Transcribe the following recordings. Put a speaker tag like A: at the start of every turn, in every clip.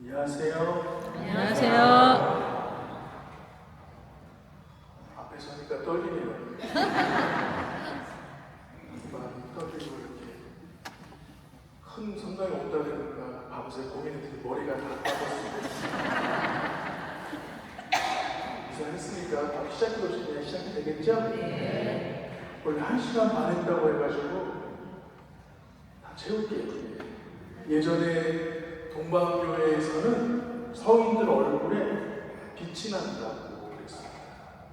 A: 안녕하세요.
B: 안녕하세요.
A: 앞에 서니까 떨리네요. 마음이 떨리고 이렇게 큰 성당에 온다 그러니까 밤새 고민했더니 머리가 다 빠졌습니다. 이사했으니까 밥 시작도 없이 그냥 시작이 되겠죠? 네. 원래 1시간 반 했다고 해가지고 다 채울게요. 예전에 동방교회에서는 성인들 얼굴에 빛이 난다고 그랬습니다.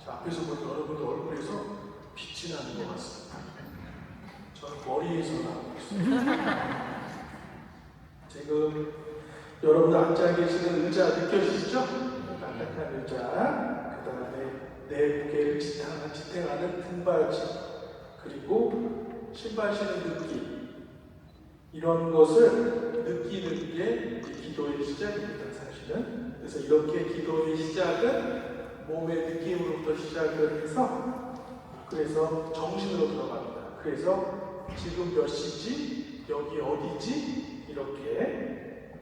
A: 저 앞에서 보니까 여러분들 얼굴에서 빛이 나는 것 같습니다. 저는 머리에서 나오고 있습니다. 지금 여러분들 앉아 계시는 의자 느껴지시죠? 딱딱한 의자, 그 다음에 내 무게를 지탱하는 등받이, 그리고 신발 신는 느낌, 이런 것을 느끼는 게 기도의 시작입니다, 사실은. 그래서 이렇게 기도의 시작은 몸의 느낌으로부터 시작을 해서, 그래서 정신으로 들어갑니다. 그래서 지금 몇 시지? 여기 어디지? 이렇게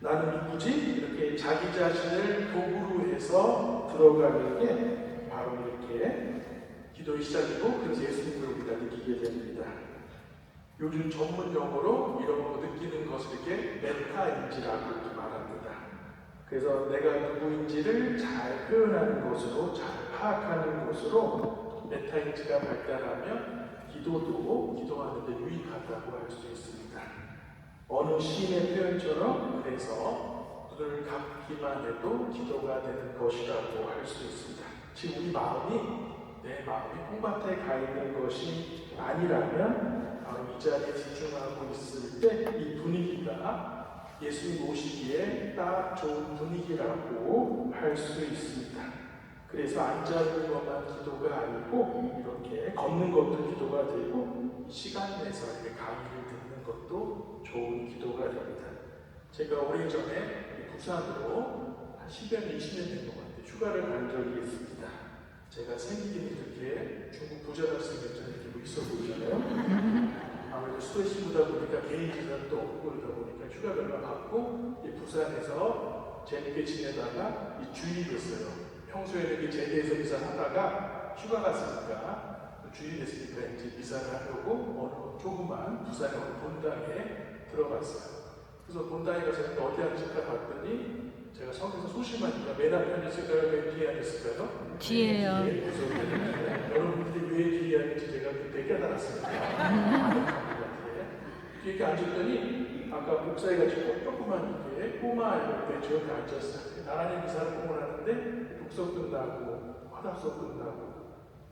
A: 나는 누구지? 이렇게 자기 자신을 도구로 해서 들어가는 게 바로 이렇게 기도의 시작이고, 그래서 예수님을 우리가 느끼게 됩니다. 요즘 전문 용어로 이런 거 느끼는 것을 이렇게 메타인지라고 이렇게 말합니다. 그래서 내가 누구인지를 잘 표현하는 것으로, 잘 파악하는 것으로 메타인지가 발달하면 기도도 기도하는 데 유익하다고 할 수 있습니다. 어느 시인의 표현처럼 그래서 눈을 감기만 해도 기도가 되는 것이라고 할 수 있습니다. 지금 우리 마음이, 내 마음이 콩밭에 가 있는 것이 아니라면 바로 이 자리에 집중하고 있을 때 이 분위기가 예수님 오시기에 딱 좋은 분위기라고 할 수 있습니다. 그래서 앉아있는 것만 기도가 아니고 이렇게 걷는 것도 기도가 되고 시간 내서 이렇게 강의를 듣는 것도 좋은 기도가 됩니다. 제가 오래전에 부산으로 한 10여 년, 20년 된 것 같아요. 휴가를 간 적이 있습니다. 제가 생기긴 이렇게 중국 부자가 생겼잖아요. 이렇게 뭐 있어 보이잖아요. 아무래도 수도시보다 보니까 개인 재산도 없고 그러다 보니까 휴가를 얼마 받고 부산에서 재밌게 지내다가 주일이 됐어요. 평소에는 이렇게 제대해서 미사를 하다가 휴가 갔으니까 주일이 됐으니까 이제 미사를 하려고 조그만 부산의 어느 본당에 들어갔어요. 그래서 본당에 가서 어디 앉을까 봤더니 제가 성에서 소심하니까 맨 앞에 앉았을까요? 맨 뒤에 앉았을까요?
B: 뒤에요.
A: 여러분들이 왜 뒤에 앉는지 제가 그때 깨달았습니다. 이렇게 앉았더니 아까 목사님이 조그만 이렇게 꼬마 이렇게 저 옆에 앉았어요. 나란히 미사를 공헌하는데 독서 끝나고 화답서 끝나고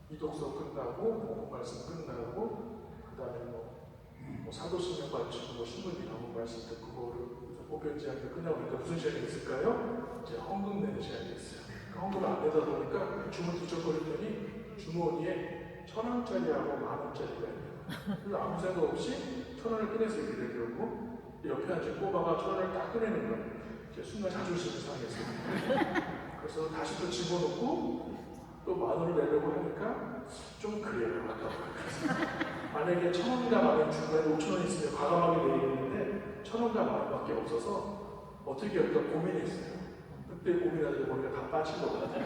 A: 이독서 끝나고 복음 말씀 끝나고 그 다음에 뭐 사도신경 받치고 신부님 한번 말씀 듣고 그거를 보편제한테 끝나보니까 무슨 시간이 있을까요? 이제 헌금 내는 시간이 있어요. 그 헌금을 안 내다 보니까 주머니 뒤적거렸더니 주머니에 1,000원짜리하고 10,000원짜리가 있는 거예요. 그래서 아무 생각 없이 1,000원을 꺼내서 이렇게 들고 옆에 앉은 꼬마가 1,000원을 딱 꺼내는 거예요. 순간 자존심이 상했어요. 그래서 다시 또 집어넣고 또 10,000원을 내려고 하니까 좀 그래요. 만약에 1,000원이나 10,000원 중간에 5,000원 있으면 과감하게 내리는데 1,000원과 10,000원밖에 없어서 어떻게 할까 고민했어요. 그때 고민하다가 머리가 다 빠진 것 같아요.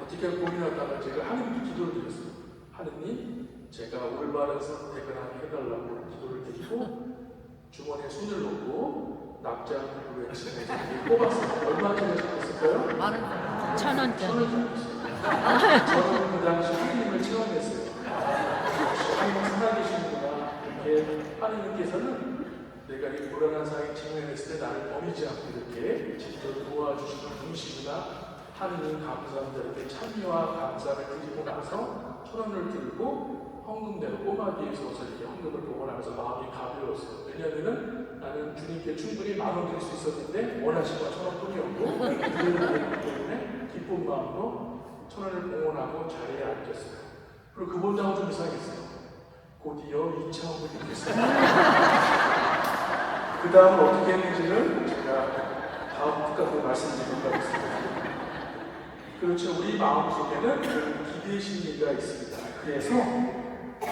A: 어떻게 할까 고민하다가 제가 하느님께 기도를 드렸어요. 하느님, 제가 올바른 선택을 하게 해달라고 기도를 드리고 주머니에 손을 놓고 납작으로 외치면서 뽑았어요. 얼마짜리 잡았을까요?
B: 1,000원짜리.
A: 저는 그 당시 하느님을 체험했어요. 하느님 살아계시는구나. 이렇게 하느님께서는 내가 이 불안한 상황에 직면했을 때 나를 버리지 않고 이렇게 직접 도와주시는 분이시구나. 하느님 감사합니다. 이렇게 찬미와 감사를 드리고 나서 1,000원을 들고 헌금대로 꼬마기에 서서 이렇게 헌금을 봉헌하면서 마음이 가벼웠어요. 왜냐하면 나는 주님께 충분히 10,000원 드릴 수 있었는데 원하신 건 1,000원뿐이었고 그들을 때문에 기쁜 마음으로 1,000원을 봉헌하고 자리에 앉았어요. 그리고 그 본당은 좀 이상했어요. 곧이어 2차 헌금이 됐어요. 그 다음 어떻게 했는지는 제가 다음 끝까지 말씀드리도록 하겠습니다. 그렇죠. 우리 마음속에는 기대 심리가 있습니다. 그래서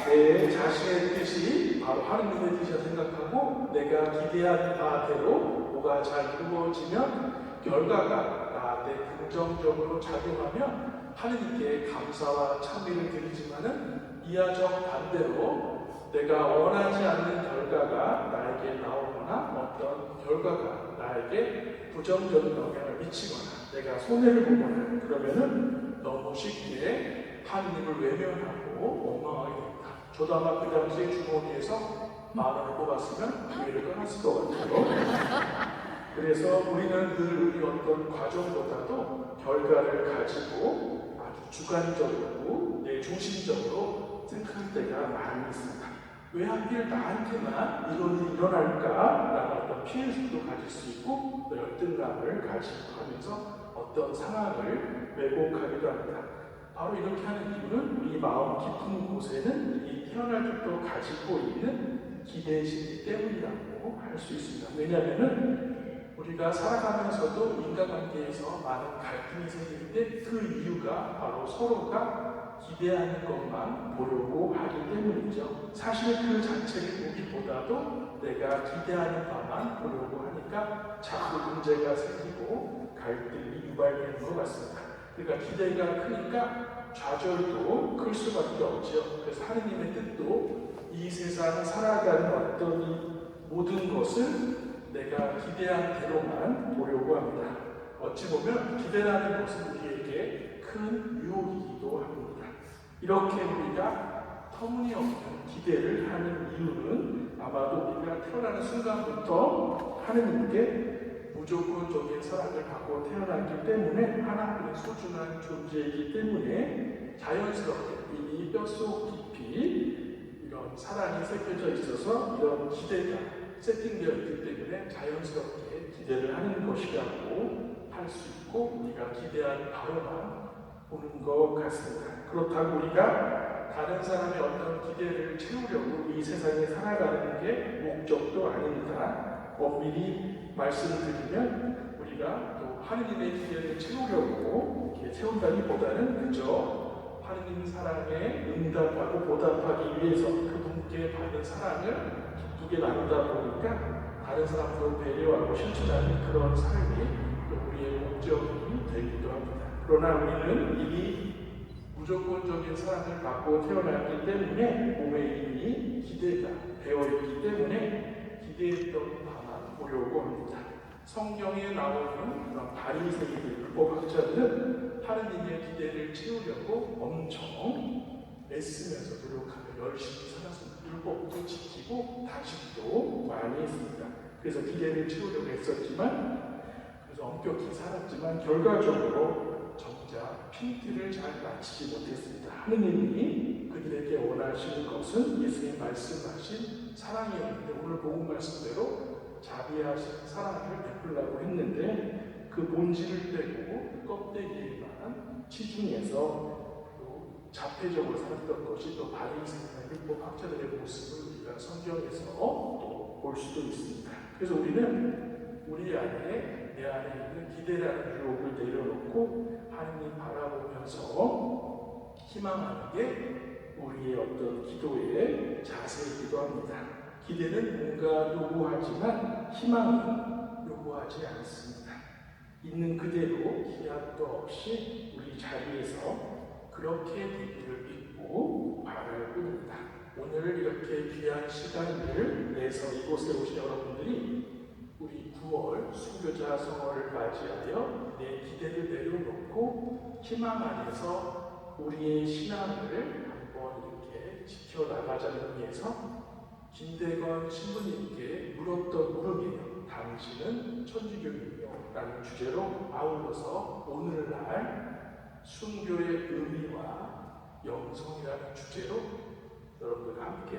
A: 내 자신의 뜻이 바로 하느님의 뜻이라 생각하고 내가 기대한 바대로 뭐가 잘 이루어지면 결과가 나한테 긍정적으로 작용하면 하느님께 감사와 찬미를 드리지만은 이와 정반대로 내가 원하지 않는 결과가 나에게 나오거나 어떤 결과가 나에게 부정적인 영향을 미치거나 내가 손해를 보거나 그러면은 너무 쉽게 하느님을 외면하고 원망하게 됩니다. 저도 아마 그 당시에 주머니에서 10,000원을 뽑았으면 교회를 떠났을 것 같아요. 그래서 우리는 늘 우리 어떤 과정보다도 결과를 가지고 아주 주관적으로 내 중심적으로 생각할 때가 많이 있습니다. 왜 하필 나한테만 이런 일이 일어날까라는 어떤 피해의식도 가질 수 있고 열등감을 가지고 하면서 어떤 상황을 왜곡하기도 합니다. 바로 이렇게 하는 이유는 우리 마음 깊은 곳에는 이 태어날 때부터 가지고 있는 기대심이 때문이라고 할 수 있습니다. 왜냐하면 우리가 살아가면서도 인간관계에서 많은 갈등이 생길 때 그 이유가 바로 서로가 기대하는 것만 보려고 하기 때문이죠. 사실 그 자체를 보기보다도 내가 기대하는 바만 보려고 하니까 자꾸 문제가 생기고 갈등이 유발되는 것 같습니다. 그러니까 기대가 크니까 좌절도 클 수밖에 없죠. 그래서 하느님의 뜻도 이 세상 살아가는 어떤 이 모든 것을 내가 기대한 대로만 보려고 합니다. 어찌 보면 기대라는 것은 우리에게 큰 유혹이기도 합니다. 이렇게 우리가 터무니없는 기대를 하는 이유는 아마도 우리가 태어나는 순간부터 하느님께 무조건적인 사랑을 받고 태어났기 때문에 하나님의 소중한 존재이기 때문에 자연스럽게 이미 뼛속 깊이 이런 사랑이 새겨져 있어서 이런 기대가 세팅되어 있기 때문에 자연스럽게 기대를 하는 것이라고 할 수 있고 우리가 기대한 바로만 보는 것 같습니다. 그렇다고 우리가 다른 사람의 어떤 기대를 채우려고 이 세상에 살아가는 게 목적도 아닙니다. 엄밀히 말씀드리면 우리가 또 하느님의 기대를 채우려고 이렇게 채운다기보다는 그저 하느님 사랑에 응답하고 보답하기 위해서 그분께 받은 사랑을 기쁘게 나누다 보니까 다른 사람도 배려하고 실천하는 그런 삶이 우리의 목적이 되기도 합니다. 그러나 우리는 이미 무조건적인 사랑을 받고 태어났기 때문에 몸에 이미 기대가 되어있기 때문에 기대했던 바만 보려고 합니다. 성경에 나오는 그런 바리새인들 율법학자들은 하느님의 기대를 채우려고 엄청 애쓰면서 노력하며 열심히 살았습니다. 율법도 지키고 단식도 많이 했습니다. 그래서 기대를 채우려고 했었지만 그래서 엄격히 살았지만 결과적으로 정작 핀트를 잘 맞추지 못했습니다. 하느님이 그들에게 원하시는 것은 예수님 말씀하신 사랑이었는데 오늘 복음 말씀대로 자비하신 사랑을 베풀라고 했는데 그 본질을 빼고 껍데기에만 치중해서 또 자폐적으로 살았던 것이 또 바리새인의 율법학자들의 모습을 우리가 성경에서 또 볼 수도 있습니다. 그래서 우리는 우리 안에 내 안에 있는 기대라는 유혹을 내려놓고 하느님 바라보면서 희망하는 게 우리의 어떤 기도의 자세이기도 합니다. 기대는 뭔가 요구하지만 희망은 요구하지 않습니다. 있는 그대로 희약도 없이 우리 자리에서 그렇게 되기를 믿고 바랄 뿐입니다. 오늘 이렇게 귀한 시간을 내서 이곳에 오신 여러분들이 우리 9월 순교자 성월을 맞이하여 내 기대를 내려놓고 희망 안에서 우리의 신앙을 한번 이렇게 지켜나가자는 의미에서 김대건 신부님께 물었던 물음이에요. 당신은 천주교인이요? 라는 주제로 아울러서 오늘날 순교의 의미와 영성이라는 주제로 여러분들과 함께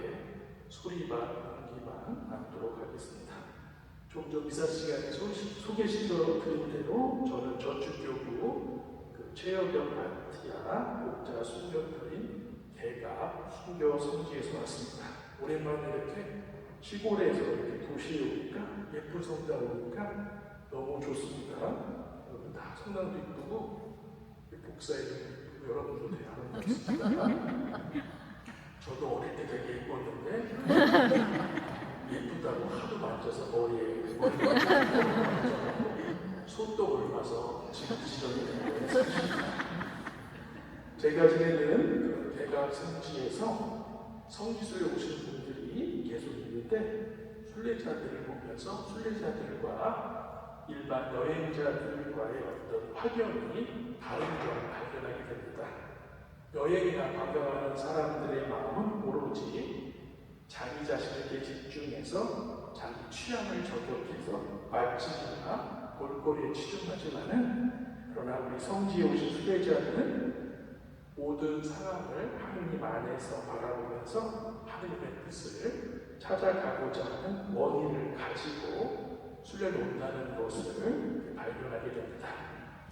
A: 소리반, 연기반 나누도록 하겠습니다. 종종 미사 시간에 소개시켜드린 대로 저는 저축교구 최여경 안티아 목자 순교편인 개가 순교 성지에서 왔습니다. 오랜만에 이렇게 시골에서 이렇게 도시에 오니까 예쁜 성당 오니까 너무 좋습니다. 여러분 다 성당도 이쁘고 복사에도 이쁘고 여러분도 대단한 것 같습니다. 저도 어릴 때 되게 예뻤는데 예쁘다고 하도 만져서 머리에 손톱을 봐서 지지전이 된 거예요. 제가 지내는 대각 성지에서 성지순례 오신 분들이 계속 있는데 순례자들을 보면서 순례자들과 일반 여행자들과의 어떤 확연히 다른 점을 발견하게 됩니다. 여행이나 관광하는 사람들의 마음은 오로지 자기 자신에게 집중해서 자기 취향을 저격해서 맛집이나 볼거리에 치중하지만은, 그러나 우리 성지에 오신 순례자는 모든 상황을 하느님 안에서 바라보면서 하느님의 뜻을 찾아가고자 하는 원인을 가지고 순례를 온다는 것을 발견하게 됩니다.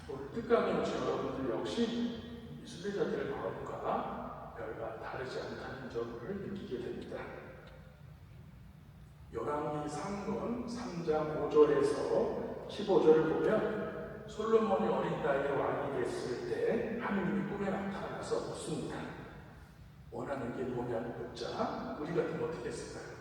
A: 오늘 뜻감에 오신 여러분들 역시 순례자들의 마음과 별반 다르지 않다는 점을 느끼게 됩니다. 열왕기 3권 3장 5절에서 15절을 보면 솔로몬이 어린 나이에 왕이 됐을 때 하느님이 꿈에 나타나서 묻습니다. 원하는 게 뭐냐고 묻자 우리 같으면 어떻게 했을까요?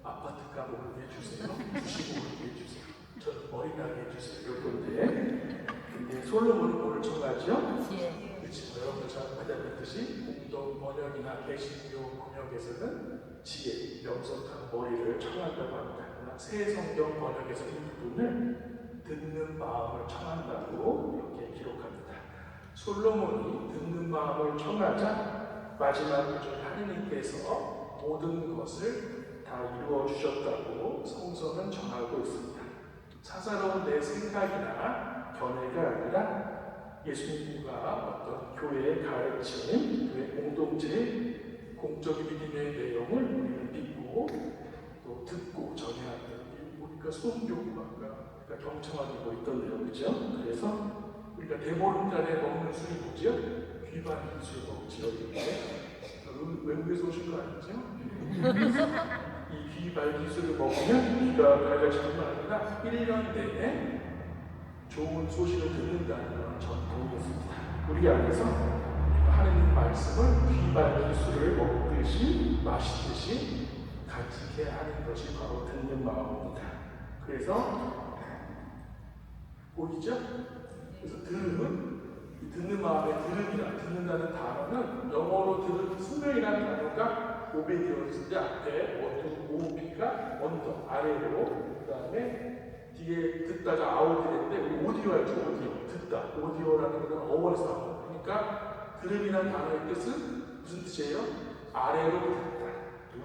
A: 아파트 값 오르게 해주세요. 주식 오르게 해주세요. 저는 어린 나이 해주세요. 이럴 건데, 근데 솔로몬이 뭐를 청하죠? 그렇죠. 여러분들 잘 알다시피 공동 번역이나 개신교 번역에서는 지혜, 명석한 머리를 청한다고 합니다. 그러나 새 성경 번역에서 이 부분을 듣는 마음을 청한다고 이렇게 기록합니다. 솔로몬이 듣는 마음을 청하자 마지막 구절에 하느님께서 모든 것을 다 이루어 주셨다고 성서는 전하고 있습니다. 사사로운 내 생각이나 견해가 아니라 예수님과 어떤 교회의 가르침, 교회 공동체의 공적인 믿음의 내용을 우리는 믿고 또 듣고 전해하는, 우리가 소음교구가 경청하고 있던데요, 그죠? 그래서 우리가 대보름달에 먹는 술이 뭐죠? 귀반 술 먹지요, 이렇게. 외국에서 오신 거 아니죠? 이 귀발기술을 먹으면 귀가 밝아지는 건 아니라 1년 내내 좋은 소식을 듣는다는 그런 전통이 있습니다. 우리 안에서 하느님 말씀을 귀발기술을 먹듯이 마시듯이 간직해 하는 것이 바로 듣는 마음입니다. 그래서 보이죠? 그래서 들음은, 듣는 마음의 들음이라, 듣는다는 단어는 영어로 들은 수명이라는 단어가 오베디언스인데 앞에 오비가 언더, 아래로, 그 다음에 뒤에 듣다가 아우디인데 우리 오디오 알죠? 오디오. 듣다. 오디오라는 건 어원에서 나와요. 그러니까 들음이라는 단어의 뜻은 무슨 뜻이에요? 아래로 듣다.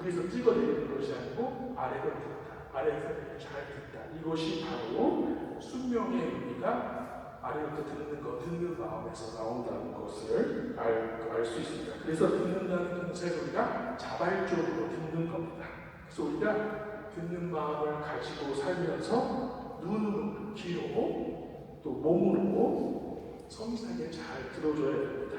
A: 위에서 찍어내리는 것이 아니고 아래로 듣다. 아래에서 잘 듣다. 이것이 바로 순명의 의미가 아래로부터 듣는 것, 듣는 마음에서 나온다는 것을 알 수 있습니다. 그래서 듣는다는 동사에서 우리가 자발적으로 듣는 겁니다. 그래서 우리가 듣는 마음을 가지고 살면서 눈으로, 귀로, 또 몸으로 섬세하게 잘 들어줘야 됩니다.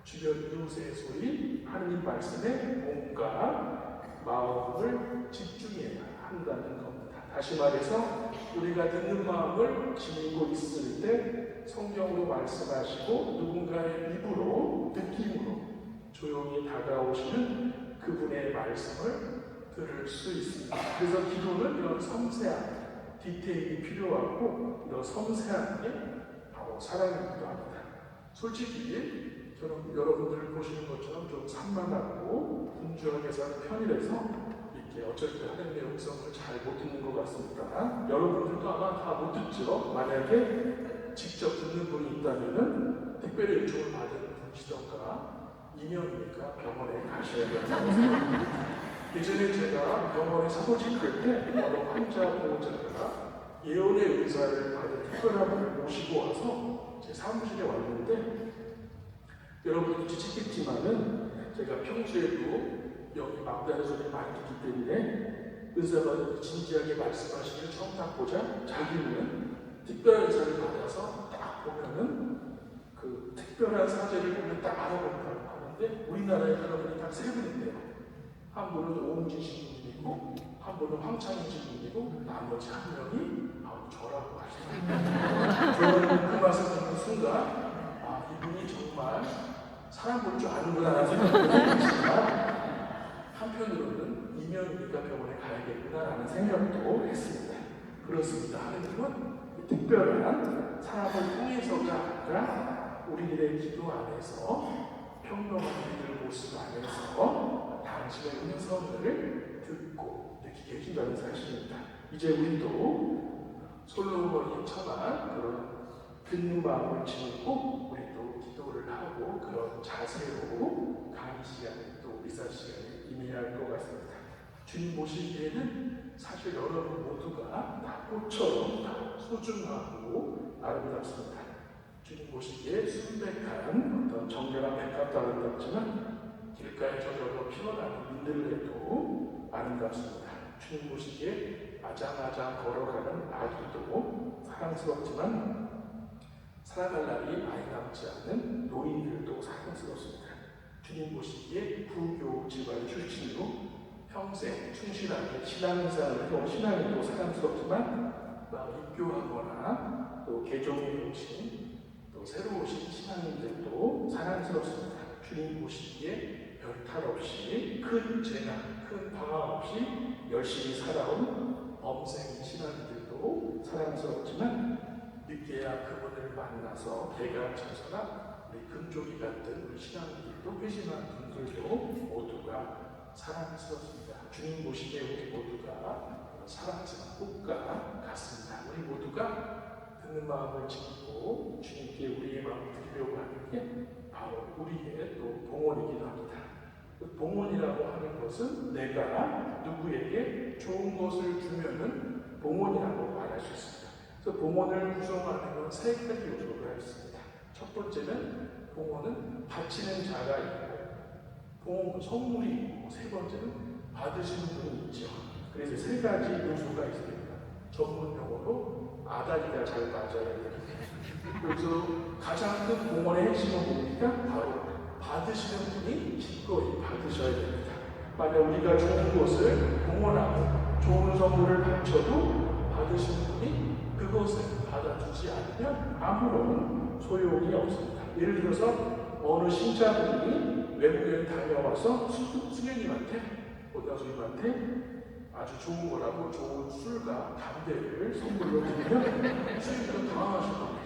A: 주변 이웃의 소리, 하느님 말씀에 몸과 마음을 집중해야 한다는 겁니다. 다시 말해서 우리가 듣는 마음을 지니고 있을 때 성경으로 말씀하시고 누군가의 입으로, 느낌으로 조용히 다가오시는 그분의 말씀을 들을 수 있습니다. 그래서 기도는 이런 섬세한 디테일이 필요하고 이런 섬세한 게 바로 사랑이기도 합니다. 솔직히 저는 여러분들 보시는 것처럼 좀 산만하고 분주하게 사는 편이라서 어쩔 때 하나님의 음성을 잘 못 듣는 것 같습니다. 여러분들도 아마 다 못 듣죠. 만약에 직접 듣는 분이 있다면 특별히 요청을 받은 분이시던가 2년이니까 병원에 가셔야 됩니다. 예전에 제가 병원에 사무직할 때 어느 환자 보호자가 예언의 의사를 받은 특별한 분을 모시고 와서 제 사무실에 왔는데, 여러분이 지치겠지만은 제가 평소에도 여기 막다른 소리 많이 듣기 때문에 의사가 진지하게 말씀하시기를 처음 딱 보자 자기는 특별한 의사를 받아서 딱 보면은 그 특별한 사제를 보면 딱 알아본다고 하는데, 우리나라에 그러면 딱 세 분인데요. 한 분은 오은진 신부님이고, 한 분은 황창인 신부님이고, 나머지 한 명이 바로 저라고 하시더라고요. 저는 그 말씀 듣는 순간 아, 이분이 정말 사람 볼 줄 아는구나 라는 생각을 했지만, 한편으로는 이명이니까 병원에 가야겠구나라는 생각도 했습니다. 그렇습니다. 하느님은 특별한 사람을 통해서가 아니라 우리들의 기도 안에서 평범한 우리들 모습 안에서 당신의 음성을 듣고 느끼게 해준다는 사실입니다. 이제 우리도 솔로몬이 처한 그런 듣는 마음을 지니고 우리도 기도를 하고 그런 자세로 강의 시간에 또 미사 시간에 임해야 할 것 같습니다. 주님 모시기에는 사실 여러분 모두가 다 꽃처럼 다 소중하고 아름답습니다. 주님 모시기에 순백한 어떤 정결한 백합도 아름답지만 길가에 저절로 피어나는 민들레도 아름답습니다. 주님 모시기에 아장아장 걸어가는 아기도 사랑스럽지만 살아갈 날이 많이 남지 않는 노인들도 사랑스럽습니다. 주님 보시기에 부교 집안 출신으로 평생 충실하게 신앙생활을 해온 신앙인도 사랑스럽지만 입교하거나 또 개종에 오신 또 새로 오신 신앙인들도 사랑스럽습니다. 주님 보시기에 별탈 없이 큰 재난, 큰 방황 없이 열심히 살아온 범생 신앙인들도 사랑스럽지만 늦게야 그분을 만나서 배가 쳐서나 우리 금쪽이 같은 우리 신앙인들도 회심한 분들도 모두가 사랑스럽습니다. 주님 보시기에 우리 모두가 사랑스러운 꽃과 같습니다. 우리 모두가 듣는 마음을 지키고 주님께 우리의 마음을 드리려고 하는 게 바로 우리의 또 봉헌이기도 합니다. 봉헌이라고 하는 것은 내가 누구에게 좋은 것을 주면은 봉헌이라고 말할 수 있습니다. 그래서 봉헌을 구성하는 건 세 가지 요소로 할 수 있습니다. 첫 번째는 봉헌은 바치는 자가 있고 봉헌 선물이 있고 세 번째는 받으시는 분이 있죠. 그래서 세 가지 요소가 있습니다. 전문 용어로 아다리가 잘 맞아야 됩니다. 그래서 가장 큰 봉헌의 핵심은 뭡니까? 바로 받으시는 분이 기꺼이 받으셔야 됩니다. 만약 우리가 좋은 것을 봉헌하고 좋은 선물을 바쳐도 받으시는 분이 그것을 받아주지 않으면 아무런 소용이 없습니다. 예를 들어서 어느 신자분이 외국에 다녀와서 수녀님한테 원장수님한테 아주 좋은 거라고 좋은 술과 담배를 선물로 드리면 수녀님은 당황하실 겁니다.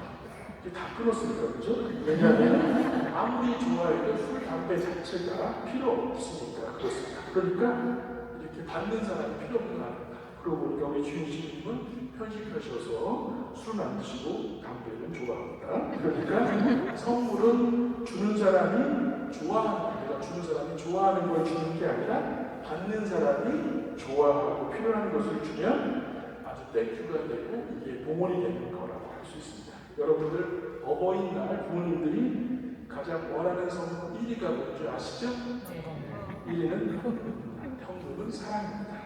A: 이게 다 끊었으니까 그죠? 왜냐하면 아무리 좋아해도 술, 담배 자체가 필요 없으니까 그렇습니다. 그러니까 이렇게 받는 사람이 필요 없는 거 아닙니다. 그러고 보니까 우리 주인님은 편식하셔서 술은 안 드시고 담배는 좋아합니다. 그러니까 선물은 주는 사람이 좋아하는 거예요. 주는 사람이 좋아하는 걸 주는 게 아니라 받는 사람이 좋아하고 필요한 것을 주면 아주 땡큐가 되고 이게 봉헌이 되는 거라고 할 수 있습니다. 여러분들 어버이날 부모님들이 가장 원하는 선물 1위가 뭔지 아시죠? 1위는 평균은 사랑입니다.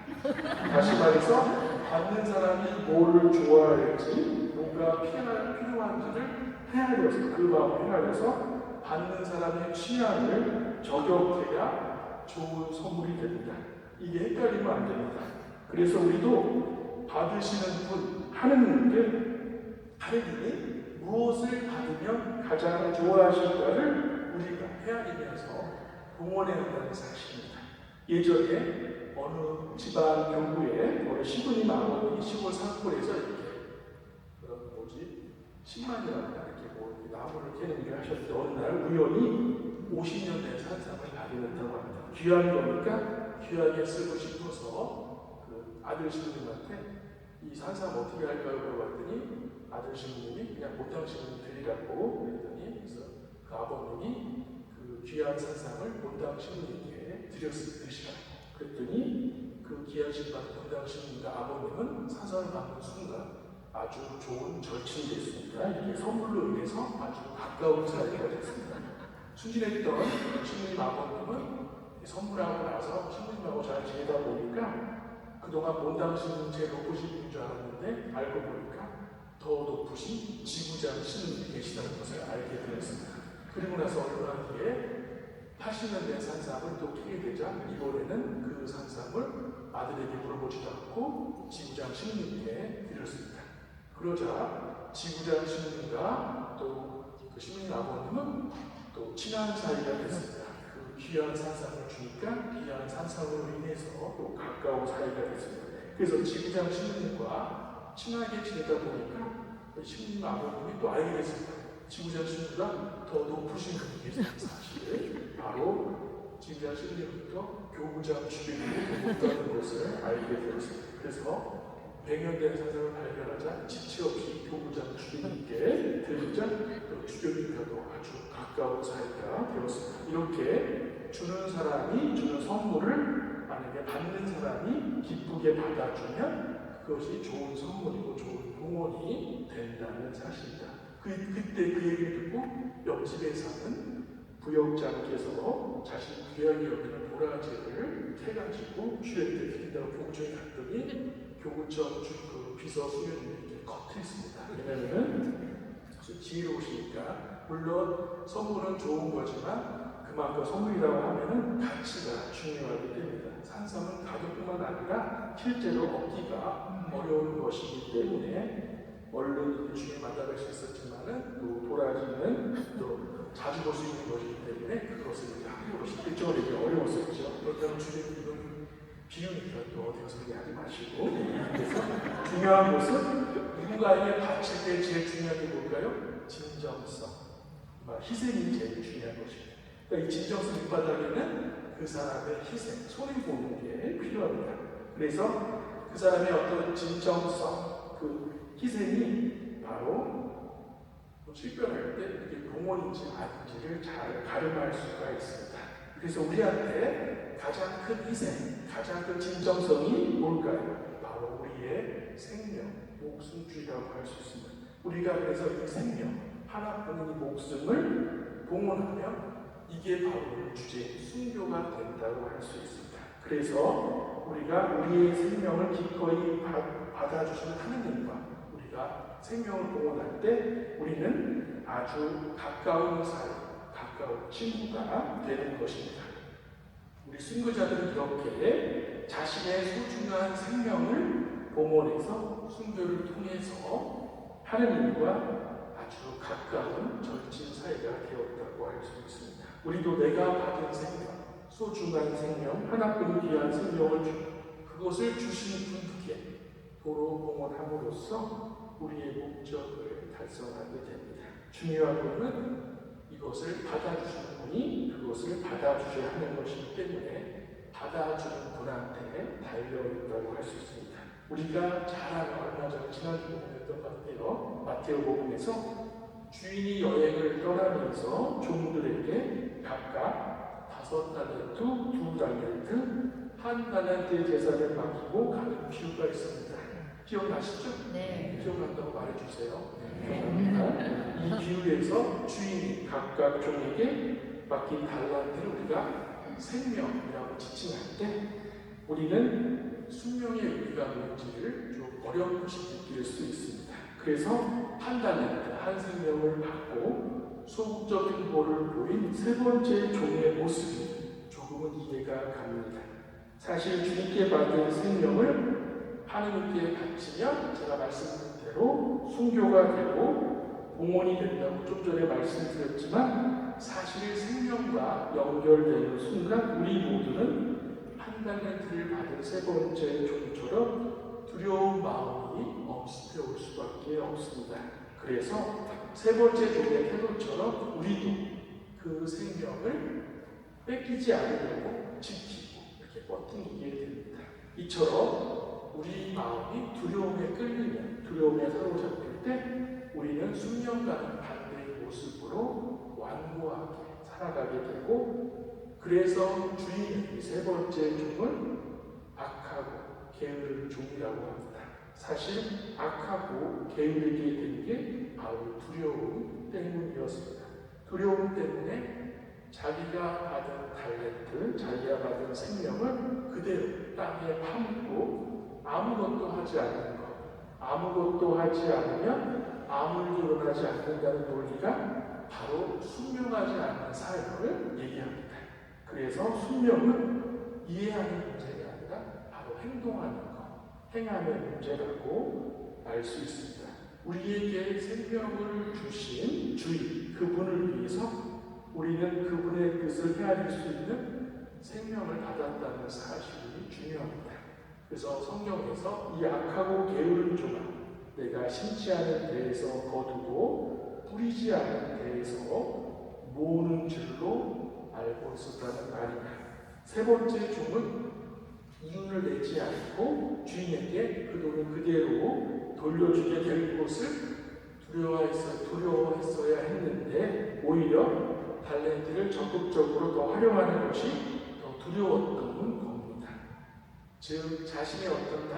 A: 다시 말해서 받는 사람이 뭐를 좋아할지 뭐가 필요한지를 헤아려서 그 마음을 헤아려서 받는 사람의 취향을 저격해야 좋은 선물이 됩니다. 이게 헷갈리면 안 됩니다. 그래서 우리도 받으시는 분 하느님께 하느님이 무엇을 받으면 가장 좋아하실까를 우리가 헤아리면서 봉헌해야 한다는 사실입니다. 예전에 어느 집안 교구에 어느 시부님 아버님이 시골 산골에서 이렇게 신만이라고 이렇게 뭐 나무를 캐는 일을 하셨는데 어느 날 우연히 50년 된 산삼을 발견했다고 합니다. 귀한 거니까 귀하게 쓰고 싶어서 그 아들 신부님한테 이 산삼 어떻게 할까요? 물어봤더니 아들 신부님이 그냥 못당 신부님 드리라고 그랬더니 그래서 그 아버님이 그 귀한 산삼을 못당 신부님께 드시라고 그랬더니 그 귀한 신부님 못당 신부님과 아버님은 산삼을 받는 순간 아주 좋은 절친이 됐습니다. 이게 선물로 인해서 아주 가까운 사이가 됐습니다. 순진했던 신부님 아버님은 선물하고 나서 신부님하고 잘 지내다 보니까 그동안 본당신은 제일 높으신 분인 줄 알았는데 알고 보니까 더 높으신 지구장 신부님이 계시다는 것을 알게 되었습니다. 그리고 나서 얼마 뒤에 80년 된 산삼을 또 캐게 되자 이번에는 그 산삼을 아들에게 물어보지도 않고 지구장 신부님께 드렸습니다. 그러자 지구장 신부님과 또 그 신부님 아버님은 또 친한 사이가 됐습니다. 그 귀한 산상을 주니까 귀한 산상으로 인해서 또 가까운 사이가 됐습니다. 그래서 지구장 신부님과 친하게 지내다 보니까 신부님 아버님이 또 알게 됐습니다. 지구장 신부가 더 높으신 분이 계신 사실을 바로 지구장 신부님부터 교구장 주변으로 높다는 것을 알게 되었습니다. 그래서 100년 된 산상을 발견하자 지체 없이 교구장 주변님께 들자 주변님과도 아주 가까운 사이가 되었습니다. 이렇게 주는 사람이 주는 선물을 만약에 받는 사람이 기쁘게 받아주면 그것이 좋은 선물이고 좋은 봉헌이 된다는 사실이다. 그때 그 얘기를 듣고 옆집에 사는 부역장께서 자신 귀하게 여기는 도라지를 캐가지고 주례 때 드린다고 교구청에 갔더니 교구청 그 비서 수녀님이 겉했습니다. 왜냐하면 지혜로우시니까 물론 선물은 좋은 거지만 그만큼 선물이라고 하면은 가치가 중요하기 때문에 산삼은 가격뿐만 아니라 실제로 얻기가 어려운 것이기 때문에 얼른 중에 만나뵐 수 있었지만은 또 도라지는 또 자주 볼 수 있는 것이기 때문에 그것을 하기로 실질적으로 어려웠었죠. 그렇다면 주님은 비유니까 또 어디 가서 얘기하지 마시고. 그래서 중요한 것은 누군가에게 바칠 때 제일 중요한 게 뭘까요? 진정성. 희생이 제일 중요한 것입니다. 그러니까 이 진정성 밑바닥에는 그 사람의 희생, 손해보는 게 필요합니다. 그래서 그 사람의 어떤 진정성, 그 희생이 바로 출별할 때 이게 봉헌인지 아닌지를 잘 가름할 수가 있습니다. 그래서 우리한테 가장 큰 희생, 가장 큰 진정성이 뭘까요? 바로 우리의 생명, 목숨줄이라고 할 수 있습니다. 우리가 그래서 이 생명, 하나뿐인 이 목숨을 봉헌하면 이게 바로 주제의 순교가 된다고 할 수 있습니다. 그래서 우리가 우리의 생명을 기꺼이 받아주시는 하느님과 우리가 생명을 봉헌할 때 우리는 아주 가까운 사이, 가까운 친구가 되는 것입니다. 우리 순교자들은 이렇게 자신의 소중한 생명을 봉헌해서 순교를 통해서 하느님과 아주 가까운 절친 사이가 되었다고 할 수 있습니다. 우리도 내가 받은 생명, 소중한 생명, 하나뿐인 귀한 생명을 그것을 주신 분께 도로 봉헌함으로써 우리의 목적을 달성하게 됩니다. 중요한 것은 이것을 받아주시는 분이 그것을 받아주셔야 하는 것이기 때문에 받아주는 분한테 달려있다고 할 수 있습니다. 우리가 잘 아는 얼마 전에 지난주 복음이었던 것 같아요. 마태복음에서 주인이 여행을 떠나면서 종들에게 각각 5달란트, 2달란트, 1달란트의 재산을 맡기고 가는 비유가 있습니다. 기억나시죠?
B: 네.
A: 기억난다고 말해주세요. 이 비유에서 주인이 각각 종에게 맡긴 달란트를 우리가 생명이라고 지칭할 때 우리는 숙명의 의미가 뭔지를 좀 어렴풋이 느낄 수 있습니다. 그래서 1달란트, 한 생명을 받고 소극적인 모를 보인 세 번째 종의 모습이 조금은 이해가 갑니다. 사실 주님께 받은 생명을 하느님께 바치면 제가 말씀드린 대로 순교가 되고 봉헌이 된다고 좀 전에 말씀드렸지만 사실 생명과 연결되는 순간 우리 모두는 1달란트를 받은 세 번째 종처럼 두려운 마음이 엄습해 올 수밖에 없습니다. 그래서 세 번째 종의 태도처럼 우리도 그 생명을 뺏기지 않으려고 지키고 이렇게 버티게 됩니다. 이처럼 우리 마음이 두려움에 끌리면, 두려움에 사로잡힐 때 우리는 숙명과는 반대의 모습으로 완고하게 살아가게 되고, 그래서 주인은 이 세 번째 종을 악하고 게으른 종이라고 합니다. 사실 악하고 게으르게 된 게 바로 두려움 때문이었습니다. 두려움 때문에 자기가 받은 달란트, 자기가 받은 생명을 그대로 땅에 파묻고 아무것도 하지 않는 것, 아무것도 하지 않으면 아무 일도 일어나지 않는다는 논리가 바로 순명하지 않는 삶을 얘기합니다. 그래서 순명은 이해하는 문제가 아니라 바로 행동하는 것, 행하는 문제라고 알 수 있습니다. 우리에게 생명을 주신 주인, 그분을 위해서 우리는 그분의 뜻을 헤아릴 수 있는 생명을 받았다는 사실이 중요합니다. 그래서 성경에서 이 악하고 게으른 종아, 내가 심지 않은 데에서 거두고 뿌리지 않은 데에서 모으는 줄로 알고 있었다는 말입니다. 세 번째 종은 이윤을 내지 않고 주인에게 그 돈을 그대로 돌려주게 될 것을 두려워했어야 했는데 오히려 달란트를 적극적으로 더 활용하는 것이 더 두려웠던 겁니다. 즉 자신의 어떤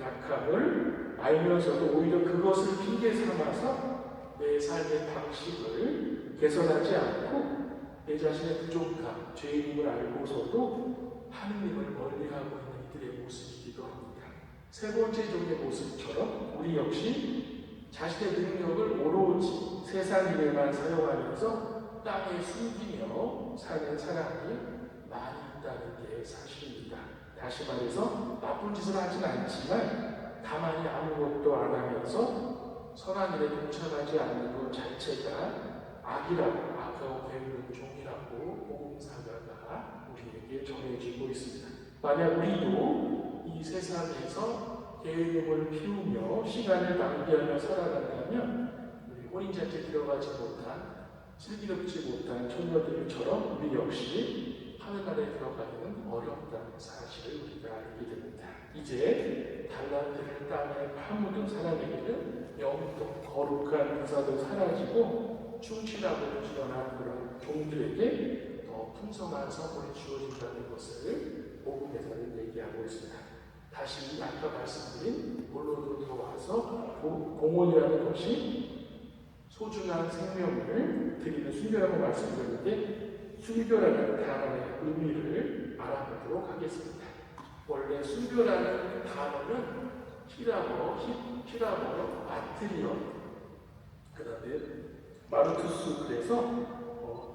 A: 약함을 알면서도 오히려 그것을 핑계 삼아서 내 삶의 방식을 개선하지 않고 내 자신의 부족함, 죄인임을 알고서도 하느님을 멀리하고 있는 이들의 모습이기도 합니다. 세 번째 종의 모습처럼 우리 역시 자신의 능력을 오로지 세상 일에만 사용하면서 땅에 숨기며 사는 사람이 많이 있다는 게 사실입니다. 다시 말해서 나쁜 짓을 하진 않지만 가만히 아무것도 안 하면서 선한 일에 동참하지 않는 것 자체가 악이라고, 악하고 게으른 종이라고 복음사가가 우리에게 전해지고 있습니다. 만약 우리도 이 세상에서 게으름을 피우며 시간을 낭비하며 살아간다면 우리 혼인잔치에 들어가지 못한, 슬기롭지 못한 처녀들처럼 우리 역시 하늘나라에 들어가기는 어렵다는 사실을 우리가 알게 됩니다. 이제 달란트를 땅에 파묻은 사람에게는 영도 거룩한 은사도 사라지고 충실하고 부지런한 그런 종들에게 더 풍성한 선물이 주어진다는 것을 복음에서는 얘기하고 있습니다. 다시 아까 말씀드린 본론으로 들어와서 봉헌이라는 것이 소중한 생명을 드리는 순교라고 말씀드렸는데 순교라는 단어의 의미를 알아보도록 하겠습니다. 원래 순교라는 단어는 히라버로 마트리온, 그 다음에 마르투스, 그래서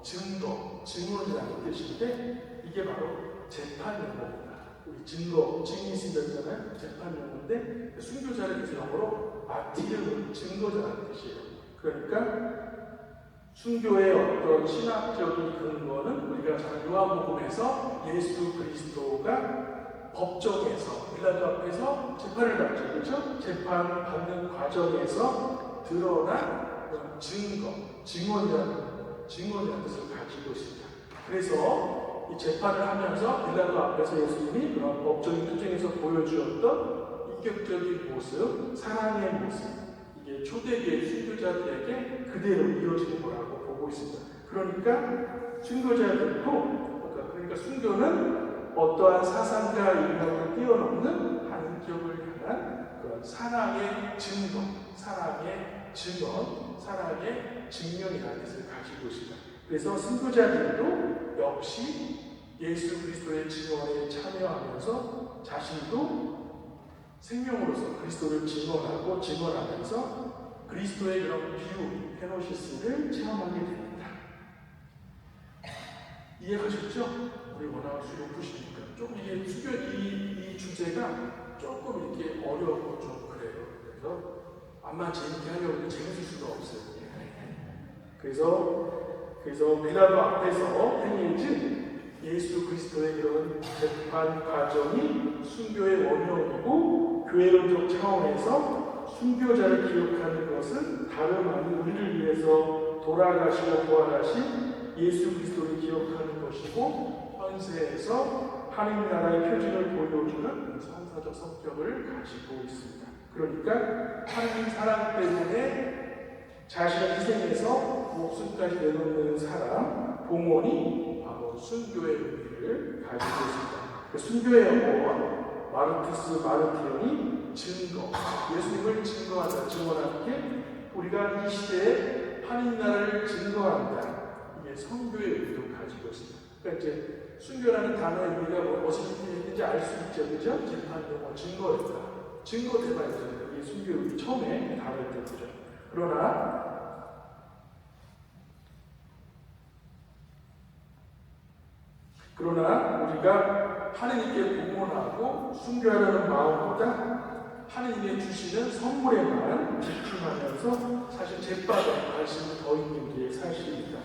A: 증언이라는 뜻인데 이게 바로 재판 용어입니다. 우리 증이 있으잖아요. 재판 용어인데 순교자를 그래서 영어로 마티르는 증거자라는 뜻이에요. 그러니까 순교의 어떤 신학적인 근거는 우리가 잘 요한복음에서 예수 그리스도가 법정에서 빌라도 앞에서 재판을 받죠. 그렇죠? 재판 받는 과정에서 드러난 증언이라는 뜻을 가지고 있습니다. 그래서 이 재판을 하면서 빌라도 앞에서 예수님이 그런 법적인 투쟁에서 보여주었던 인격적인 모습, 사랑의 모습, 이게 초대교회 순교자들에게 그대로 이루어지는 거라고 보고 있습니다. 그러니까 순교자들도, 그러니까 순교는 어떠한 사상과 인간을 뛰어넘는 하나님을 향한 그런 사랑의 증거, 사랑의 증언, 사랑의 증명이라는 뜻을 가지고 있습니다. 그래서 순교자들도 역시 예수 그리스도의 증언에 참여하면서 자신도 생명으로서 그리스도를 증언하면서 그리스도의 그런 비유, 페노시스를 체험하게 됩니다. 이해하셨죠? 우리 워낙 수요 푸시니까 좀 이게 이 주제가 조금 이렇게 어려워 좀 그래요. 그래서 암만 재밌게 하려고 해도 재밌을 수가 없어요. 그래서 빌라도 앞에서 행해진 예수 그리스도의 그런 재판 과정이 순교의 원형이고 교회론적 차원에서 순교자를 기억하는 것은 다름 아닌 우리를 위해서 돌아가시고 부활하신 예수 그리스도를 기억하는 것이고 현세에서 하나님 나라의 표징을 보여주는 성사적 성격을 가지고 있습니다. 그러니까 하나님 사랑 때문에 자신의 희생에서 목숨까지 내놓는 사람, 봉헌이 바로 순교의 의미를 가지고 있습니다. 순교의 영혼, 마르티온이 증거, 예수님을 증언하는 게 우리가 이 시대에 하나님 나라를 증거한다. 이게 선교의 의미도 가지고 있습니다. 그러니까 이제 순교라는 단어의 의미가 무슨 뜻인지 알 수 있죠, 그죠? 재판 용어, 증거였다. 증거 대발이잖아요. 이게 순교의 의미 처음에 다룰 때 보죠. 그러나 우리가 하느님께 봉헌하고 순교하려는 마음보다 하느님의 주시는 선물에만 집중하면서 사실 제빠져 관심이 더 있는 게 사실입니다.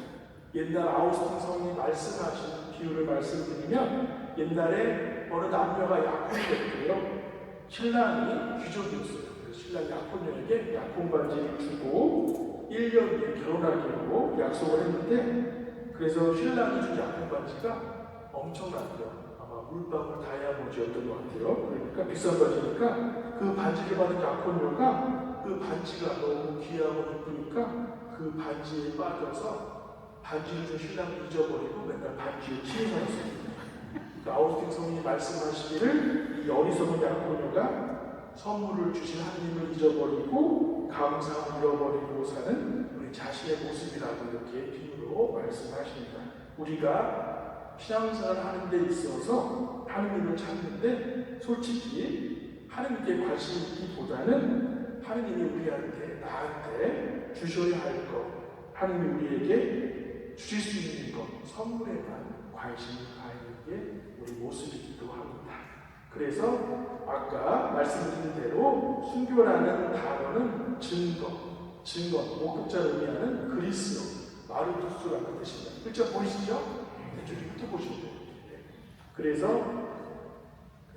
A: 옛날 아우스틴 성인이 말씀하신 비유를 말씀드리면 옛날에 어느 남녀가 약혼이었고요. 신랑이 귀족이었어요. 그래서 신랑이 약혼녀에게 약혼 반지를 주고 1년 뒤에 결혼하기로 약속을 했는데 그래서 신랑이 준 약혼 반지가 엄청났대요. 아마 물방울 다이아몬드였던 것 같아요. 그러니까 비싼 반지니까 그 반지를 받은 약혼녀가 그 반지가 너무 귀하고 예쁘니까 그 반지에 빠져서 반지를 준 신랑을 잊어버리고 맨날 반지에 취해 살았습니다. 아우스틴 성인이 말씀하시기를 이 어리석은 약혼녀가 선물을 주신 하나님을 잊어버리고 감사함을 잃어버리고 사는 우리 자신의 모습이라고 이렇게 비유로 말씀하십니다. 우리가 신앙생활을 하는 데 있어서 하느님을 찾는데 솔직히 하느님께 관심 있기보다는 하느님이 우리한테 나한테 주셔야 할 것, 하느님이 우리에게 주실 수 있는 것, 선물에만 관심을 가지는 게 우리 모습이기도 합니다. 그래서 아까 말씀드린 대로 순교라는 단어는 증거, 5급자를 의미하는 그리스어, 마르투스라는 뜻입니다. 글자 보이시죠? 대충 훑어보시면 돼요. 그래서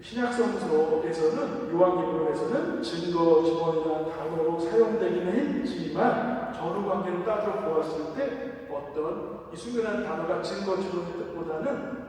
A: 신약성서에서는 요한계시록에서는 증거, 증언이라는 단어로 사용되기는 했지만 전후관계를 따져 보았을 때 어떤 이 순교라는 단어가 증거, 증언의 뜻보다는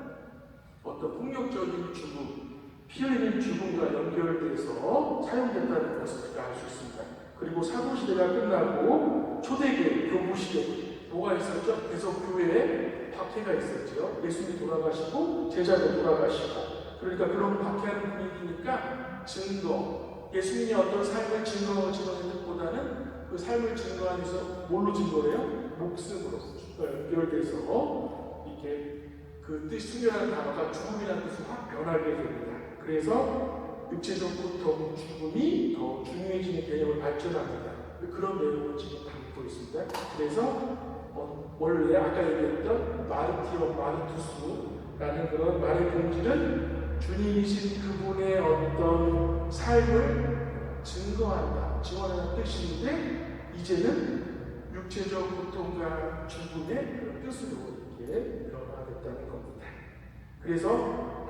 A: 어떤 폭력적인 죽음, 피 흘리는 죽음과 연결돼서 사용됐다는 것을 우리가 알 수 있습니다. 그리고 사도시대가 끝나고 초대교회, 교부시대 뭐가 있었죠? 계속 교회에 박해가 있었죠. 예수님이 돌아가시고 제자도 돌아가시고 그러니까 그런 박해하는 분위기니까 증거, 예수님이 어떤 삶을 증거하는 뜻보다는 그 삶을 증거하기 위해서 뭘로 증거해요? 목숨으로 연결돼서 이렇게 그 뜻, 순교라는 단어가 죽음이라는 뜻으로 확 변하게 됩니다. 그래서 육체적 고통, 죽음이 더 중요해지는 개념을 발전합니다. 그런 내용을 지금 담고 있습니다. 그래서 원래 아까 얘기했던 마르투스라는 그런 말의 본질은 주님이신 그분의 어떤 삶을 증언하는 뜻인데 이제는 육체적 고통과 죽음의 그런 뜻으로 이렇게 변화됐다는 겁니다. 그래서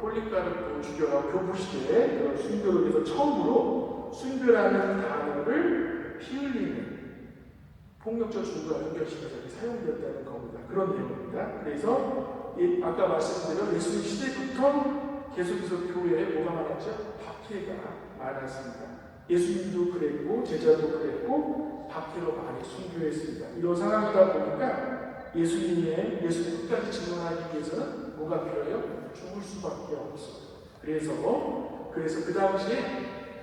A: 폴리카르프 주교가 교부시대에 그런 순교를 위해서 처음으로 순교라는 단어를 피 흘리는 폭력적 죽음과 연결시켜서 사용되었다는 겁니다. 그런 내용입니다. 그래서 아까 말씀드린 예수님 시대부터 계속해서 교회에 뭐가 많았죠? 박해가 많았습니다. 예수님도 그랬고 제자도 그랬고 박해로 많이 순교했습니다. 이런 상황이다 보니까 예수님 끝까지 증언하기 위해서는 뭐가 필요해요? 죽을 수밖에 없어요. 그래서 그 당시에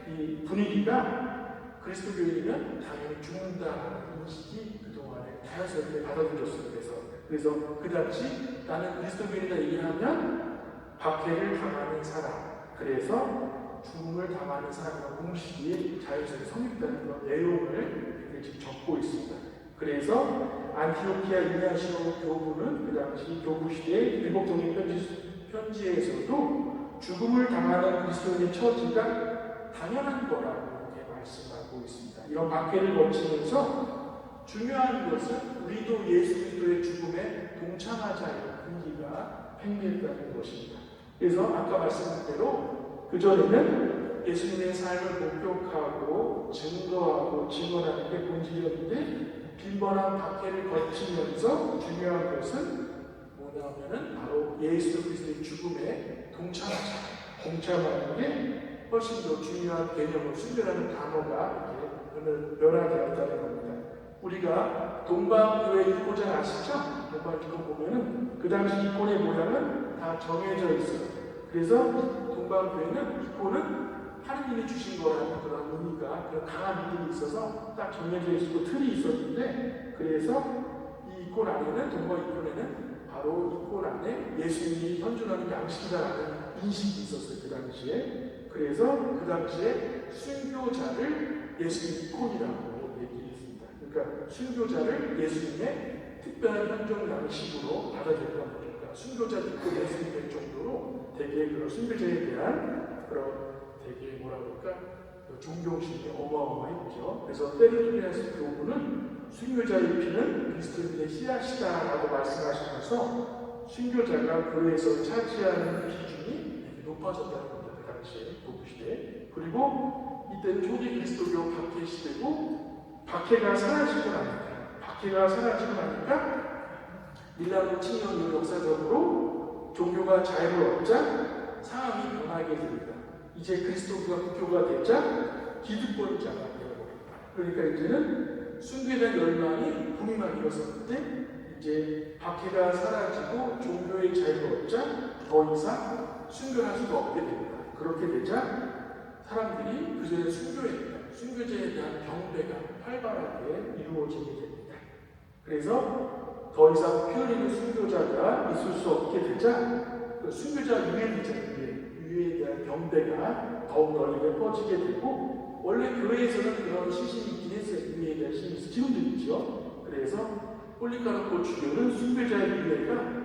A: 이 분위기가 그리스도교인이면 당연히 죽는다는 인식이 그동안에 자연스럽게 받아들였어요. 그래서 그 당시 나는 그리스도교인이다 얘기하면 박해를 당하는 사람, 그래서 죽음을 당하는 사람과 공식이 자연스럽게 성립되는 그런 내용을 지금 적고 있습니다. 그래서 안티오키아 이냐시오 교부는 그 당시 교부시대의 일곱 종의 편지에서도 죽음을 당하는 그리스도인의 처지가 당연한 거라고 이렇게 말씀하고 있습니다. 이런 박해를 거치면서 중요한 것은 우리도 예수 그리스도의 죽음에 동참하자는 분위기가 팽배했다는 것입니다. 그래서 아까 말씀드린 대로 그전에는 예수님의 삶을 목격하고 증거하고 증언하는 게 본질이었는데 빈번한 박해를 거치면서 중요한 것은 뭐냐면은 바로 예수 그리스도의 죽음에 동참하는 게 훨씬 더 중요한 개념으로 순교라는 단어가 이렇게 변화되었다는 겁니다. 우리가 동방교회 입고자 아시죠? 동방 입고 보면은 그 당시 입고의 모양은 다 정해져 있어요. 그래서 동방교회는 입고는 하느님이 주신 거라는 그런 의미가 그런 강한 믿음이 있어서 딱 정해져 있고 틀이 있었는데 그래서 이 입고 안에는 동방 입고에는 바로 입고 안에 예수님이 현존하는 양식이라는 인식이 있었어요. 그 당시에. 그래서 그 당시에 순교자를 예수님 이콘이라고 얘기했습니다. 그러니까 순교자를 예수님의 특별한 현존 양식으로 받아들였던 거죠. 그러니까 순교자 믿고 예수님 될 정도로 되게 그런 순교자에 대한 그런 되게 뭐라 그럴까 존경심이 어마어마했죠. 그래서 테르투리아스 교부는 순교자의 피는 그리스도인의 씨앗이다라고 말씀하시면서 순교자가 교회에서 차지하는 비중이 높아졌다는 겁니다. 그 당시에 도구시대. 그리고 이때는 초기 그리스도교 박해 시대고 박해가 사라지고 나니까 밀라노 칙령 이후 역사적으로 종교가 자유를 얻자 상황이 변하게 됩니다. 이제 그리스도가 국교가 되자 기득권자가 되어버립니다. 그러니까 이제는 순교에 대한 열망이 붐이 막 일어섰는데 이제 박해가 사라지고 종교의 자유를 얻자 더 이상 순교할 수가 없게 됩니다. 그렇게 되자 사람들이 그전에 순교자에 대한 경배가 활발하게 이루어지게 됩니다. 그래서 더 이상 피 흘리는 순교자가 있을 수 없게 되자 그 순교자 유해에 대한 경배가 더욱 널리 퍼지게 되고 원래 교회에서는 그런 시신이 있긴 했어요. 유해에 대한 시신이 지금도 있죠. 그래서 폴리카르포 주교는 순교자의 유해가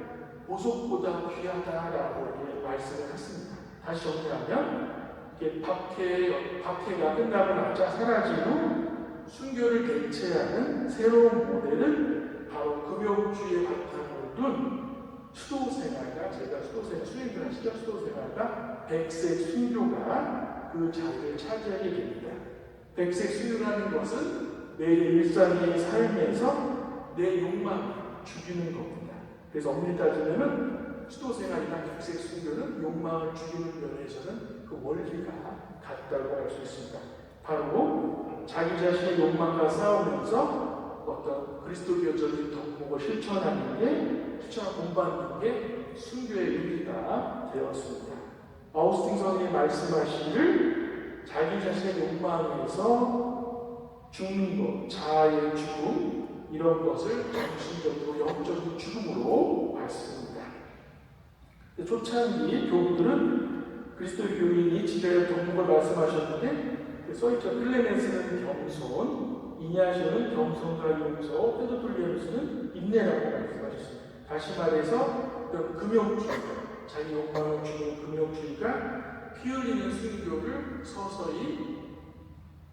A: 보석보다 귀하다라고 말씀을 했습니다. 다시 정리하면 박해가 끝나고 나자 사라진 후 순교를 대체하는 새로운 모델을 바로 금욕주의 바탕으로 둔 수도생활가, 제가 수행을 하시죠. 수도생활가 백색 순교가 그 자리를 차지하게 됩니다. 백색 순교라는 것은 내 일상의 삶에서 내 욕망을 죽이는 겁니다. 그래서 엄밀히 따지면 수도생활이나 백색 순교는 욕망을 죽이는 면에서는 그 원리가 같다고 할 수 있습니다. 바로 자기 자신의 욕망과 싸우면서 어떤 그리스도교적인 덕목을 공부하는 게 순교의 의미가 되었습니다. 아우스틴 성이 말씀하시기를 자기 자신의 욕망에서 죽는 것, 자아의 죽음 이런 것을 정신적으로 영적인 죽음으로 봤습니다. 초창기 교부들은 그리스도의 교인이 지켜야 덕목을 말씀하셨는데 써있죠. 클레멘스는 겸손, 이냐시오는 겸손과 용서, 테도톨리아누스는 인내라고 말씀하셨습니다. 다시 말해서 금욕주의, 자기 욕망을 주는 금욕주의가 피 흘리는 순교를 서서히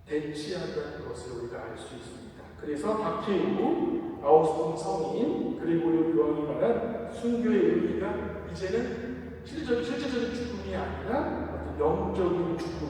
A: 대치한다는 것을 우리가 알 수 있습니다. 그래서 박해 이후 아우스틴 성인 그리고요 교황이 말한 순교의 의미가 이제는 실제적인 죽음이 아니라 어떤 영적인 죽음,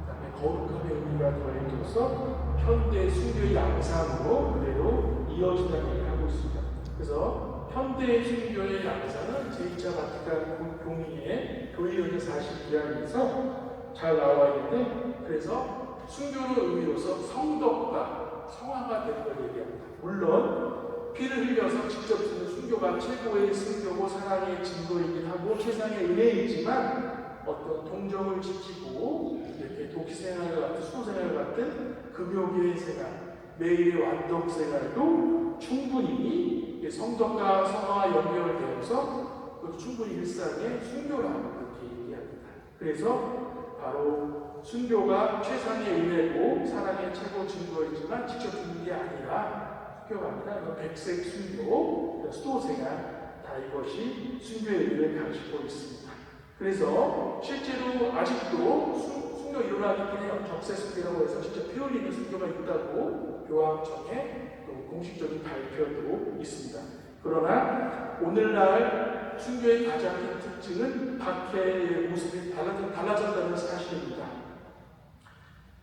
A: 그다음에 거룩함의 의미가 더해져서 현대 순교의 양상으로 그대로 이어진다는 얘기를 하고 있습니다. 그래서 현대 순교의 양상은 제2차 바티칸 공의회 교회연의 40기항에서 잘 나와 있는데 그래서 순교의 의미로서 성덕과 성화가 되는 걸 얘기합니다. 물론 피를 흘려서 직접 주는 순교가 최고의 순교고 사랑의 증거이긴 하고 최상의 은혜이지만 어떤 동정을 지키고 이렇게 도피생활 같은 수도생활 같은 금욕의 생활, 매일의 완덕 생활도 충분히 성덕과 성화와 연결되어서 그것도 충분히 일상의 순교라고 그렇게 얘기합니다. 그래서 바로 순교가 최상의 은혜고 사랑의 최고 증거이지만 직접 주는 게 아니라 순교가 아니라 백색 순교, 수도생활 다 이것이 순교의 의미를 가지고 있습니다. 그래서 실제로 아직도 순교 일어나긴 해요. 적세순교라고 해서 진짜 피 흘리는 순교가 있다고 교황청에 또 공식적인 발표도 있습니다. 그러나 오늘날 순교의 가장 큰 특징은 박해의 모습이 달라졌다는 사실입니다.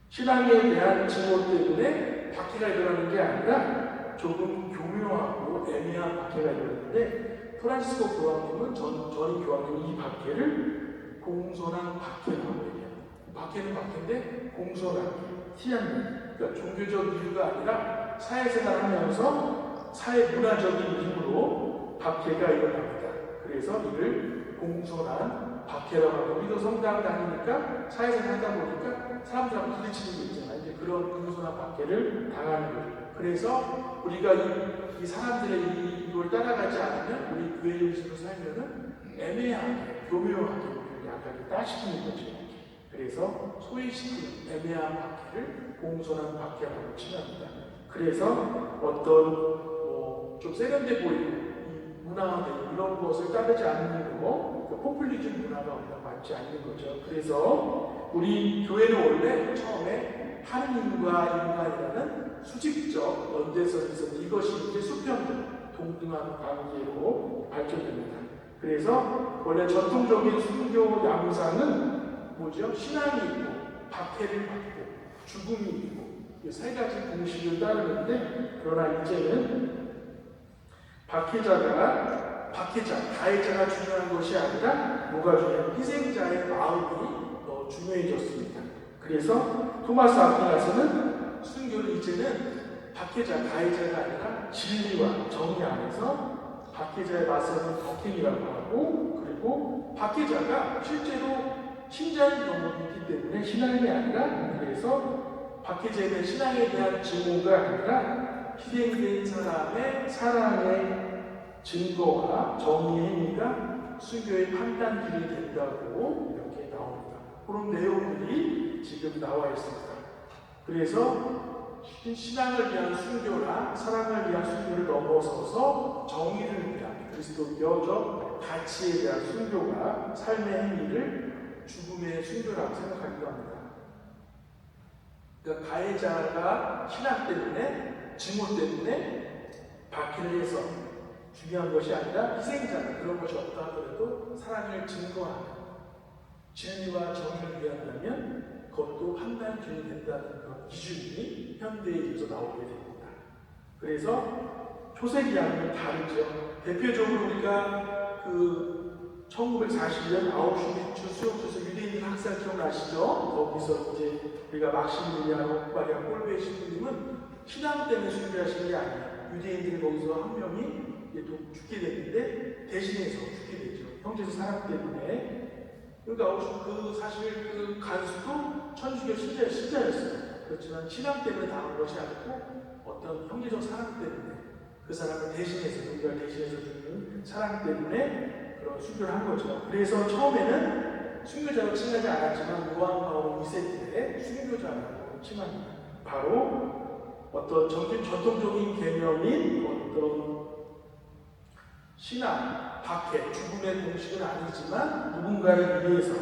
A: 신앙에 대한 증오 때문에 박해가 일어나는 게 아니라 조금 교묘하고 애매한 박해가 일어나는데 프란시스코 교황님은 전임 교황님은 이 박해를 공손한 박해라고 얘기해요. 박해는 박해인데 공손하게 티안 그러니까 종교적 이유가 아니라 사회생활 하면서 사회 문화적인 이유로 박해가 일어납니다. 그래서 이를 공손한 박해라고 하고 우리도 성당 다니니까 사회생활 하다 보니까 사람들하고 부딪히는 게 있잖아요. 이제 그런 공손한 박해를 당하는 거죠. 그래서 우리가 이 사람들의 이걸 따라가지 않으면 우리 교회 음식으로 살면은 애매하게 교묘하게 우리를 약하게 따시키는 거죠. 그래서 소외시키는 애매한 박해를 공손한 박해라고 칭합니다. 그래서 어떤 좀 세련돼 보이는 이 문화들 이런 것을 따르지 않는 거, 포퓰리즘 문화가 우리가 많이 남지 않는 거죠. 그래서 우리 교회는 원래 처음에 하느님과 인간이라는 수직적 연대선이 있었는데 이것이 이제 수평적 동등한 관계로 발전됩니다. 그래서 원래 전통적인 순교 양상은 뭐죠? 신앙이 있고 박해를 받고 죽음이 있고 이 세 가지 공식을 따르는데, 그러나 이제는 박해자, 가해자가 중요한 것이 아니라 뭐가 중요한 희생자의 마음이 더 중요해졌습니다. 그래서 토마스 아퀴나스는 순교를 이제는 박해자, 가해자가 아니라 진리와 정의 안에서 박해자에 맞서는 덕행이라고 하고, 그리고 박해자가 실제로 신자인 경우도 있기 때문에 신앙이 아니라, 그래서 박해자에 대한 신앙에 대한 증오가 아니라 희생된 사람의 사랑의 증거와 정의의 행위가 순교의 판단길이 된다고 이렇게 나옵니다. 그런 내용들이 지금 나와 있습니다. 그래서 신앙을 위한 순교나 사랑을 위한 순교를 넘어서서 정의를 위한 그리스도교적 가치에 대한 순교가 삶의 행위를 죽음의 순교라고 생각하기도 합니다. 그러니까 가해자가 신앙 때문에, 증오 때문에 박해를 해서 중요한 것이 아니라 희생자가 그런 것이 없다 하더라도 사랑을 증거하는 진리와 정의를 위한다면 그것도 판단준이 된다는 그런 기준이 현대에 의해서 나오게 됩니다. 그래서 초세기와는 다르죠. 대표적으로 우리가 1940년 아우슈비츠 수용소에서 유대인들 학살 기억나시죠? 거기서 이제 우리가 막시밀리아노 오빠리아 꼴베 신부님은 신앙 때문에 순교하신 게 아니에요. 유대인들이 거기서 한 명이 죽게 됐는데 대신해서 죽게 되죠. 형제서 사랑 때문에. 그러니까 사실 간수도 천주교 신자였어요. 그렇지만 신앙 때문에 당한 것이 아니고 어떤 형제적 사랑 때문에 그 사람을 대신해서, 우리가 대신해서 죽는 사랑 때문에 그런 순교를 한 거죠. 그래서 처음에는 순교자로 칭하지 않았지만 요한 바오로 2세 때 순교자라고 칭합니다. 바로 어떤 전통적인 개념인 어떤 신앙, 박해, 죽음의 공식은 아니지만 누군가를 위해서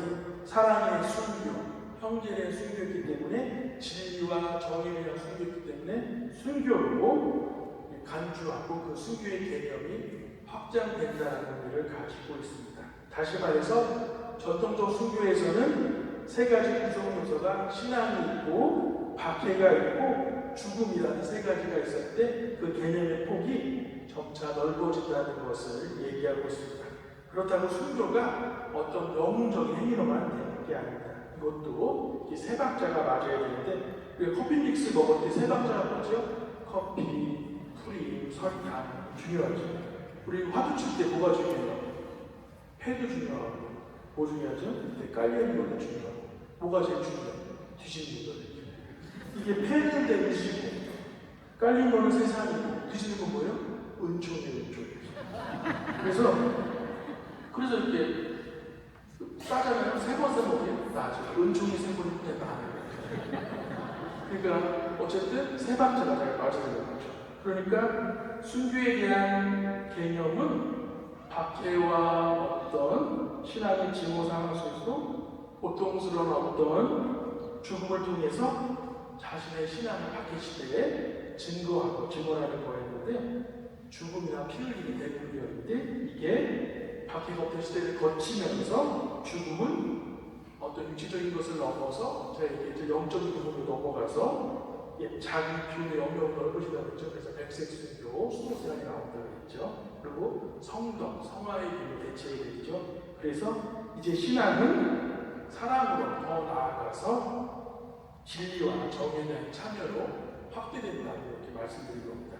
A: 사랑의 순교, 형제의 순교이기 때문에 진리와 정의를 위한 순교이기 때문에 순교로 간주하고 그 순교의 개념이 확장된다는 의미를 가지고 있습니다. 다시 말해서 전통적 순교에서는 세 가지 구성 요소가 신앙이 있고 박해가 있고 죽음이라는 세 가지가 있을 때 그 개념의 폭이 점차 넓어진다는 것을 얘기하고 있습니다. 그렇다고 순교가 어떤 영웅적인 행위로만 되는 게 아닙니다. 이것도 세 박자가 맞아야 되는데, 우리가 커피 믹스 먹을 때 세 박자가 뭐죠? 커피, 프림, 설탕 중요하죠. 우리 화두 칠 때 뭐가 중요해요? 패도 중요하고, 뭐 중요하죠? 깔려있는 것도 중요하고, 뭐가 제일 중요해요? 뒤집는 거예요. 이게 패는 데는 시고, 깔린 거는 세상이고, 뒤집는 건 뭐예요? 은총이에요, 은총. 그래서 이렇게 싸잖아요. 세 번 쓰면 어때요? 나죠. 은총이 세 번이 그냥 나아요. 그러니까 어쨌든 세 박자가 잘 맞아야 되는 거죠. 그러니까 순교에 대한 개념은 박해와 어떤 신앙의 증오 상황 속에서 고통스러운 어떤 죽음을 통해서 자신의 신앙을 박해 시대에 증거하고 증언하는 거였는데, 죽음이나 피 흘림이 대부분이었는데 이게 박해가 없던 시대를 거치면서 죽음은 어떤 육체적인 것을 넘어서 제가 얘기했죠. 영적인 부분으로 넘어가서 자기 기운의 영역을 넓어지다 그랬죠. 그래서 백색순교, 수도세안이 나온다고 그랬죠. 그리고 성덕, 성화의 기운을 대체하게 되죠. 그래서 이제 신앙은 사랑으로 더 나아가서 진리와 정의에 대한 참여로 확대된다고 이렇게 말씀드린 겁니다.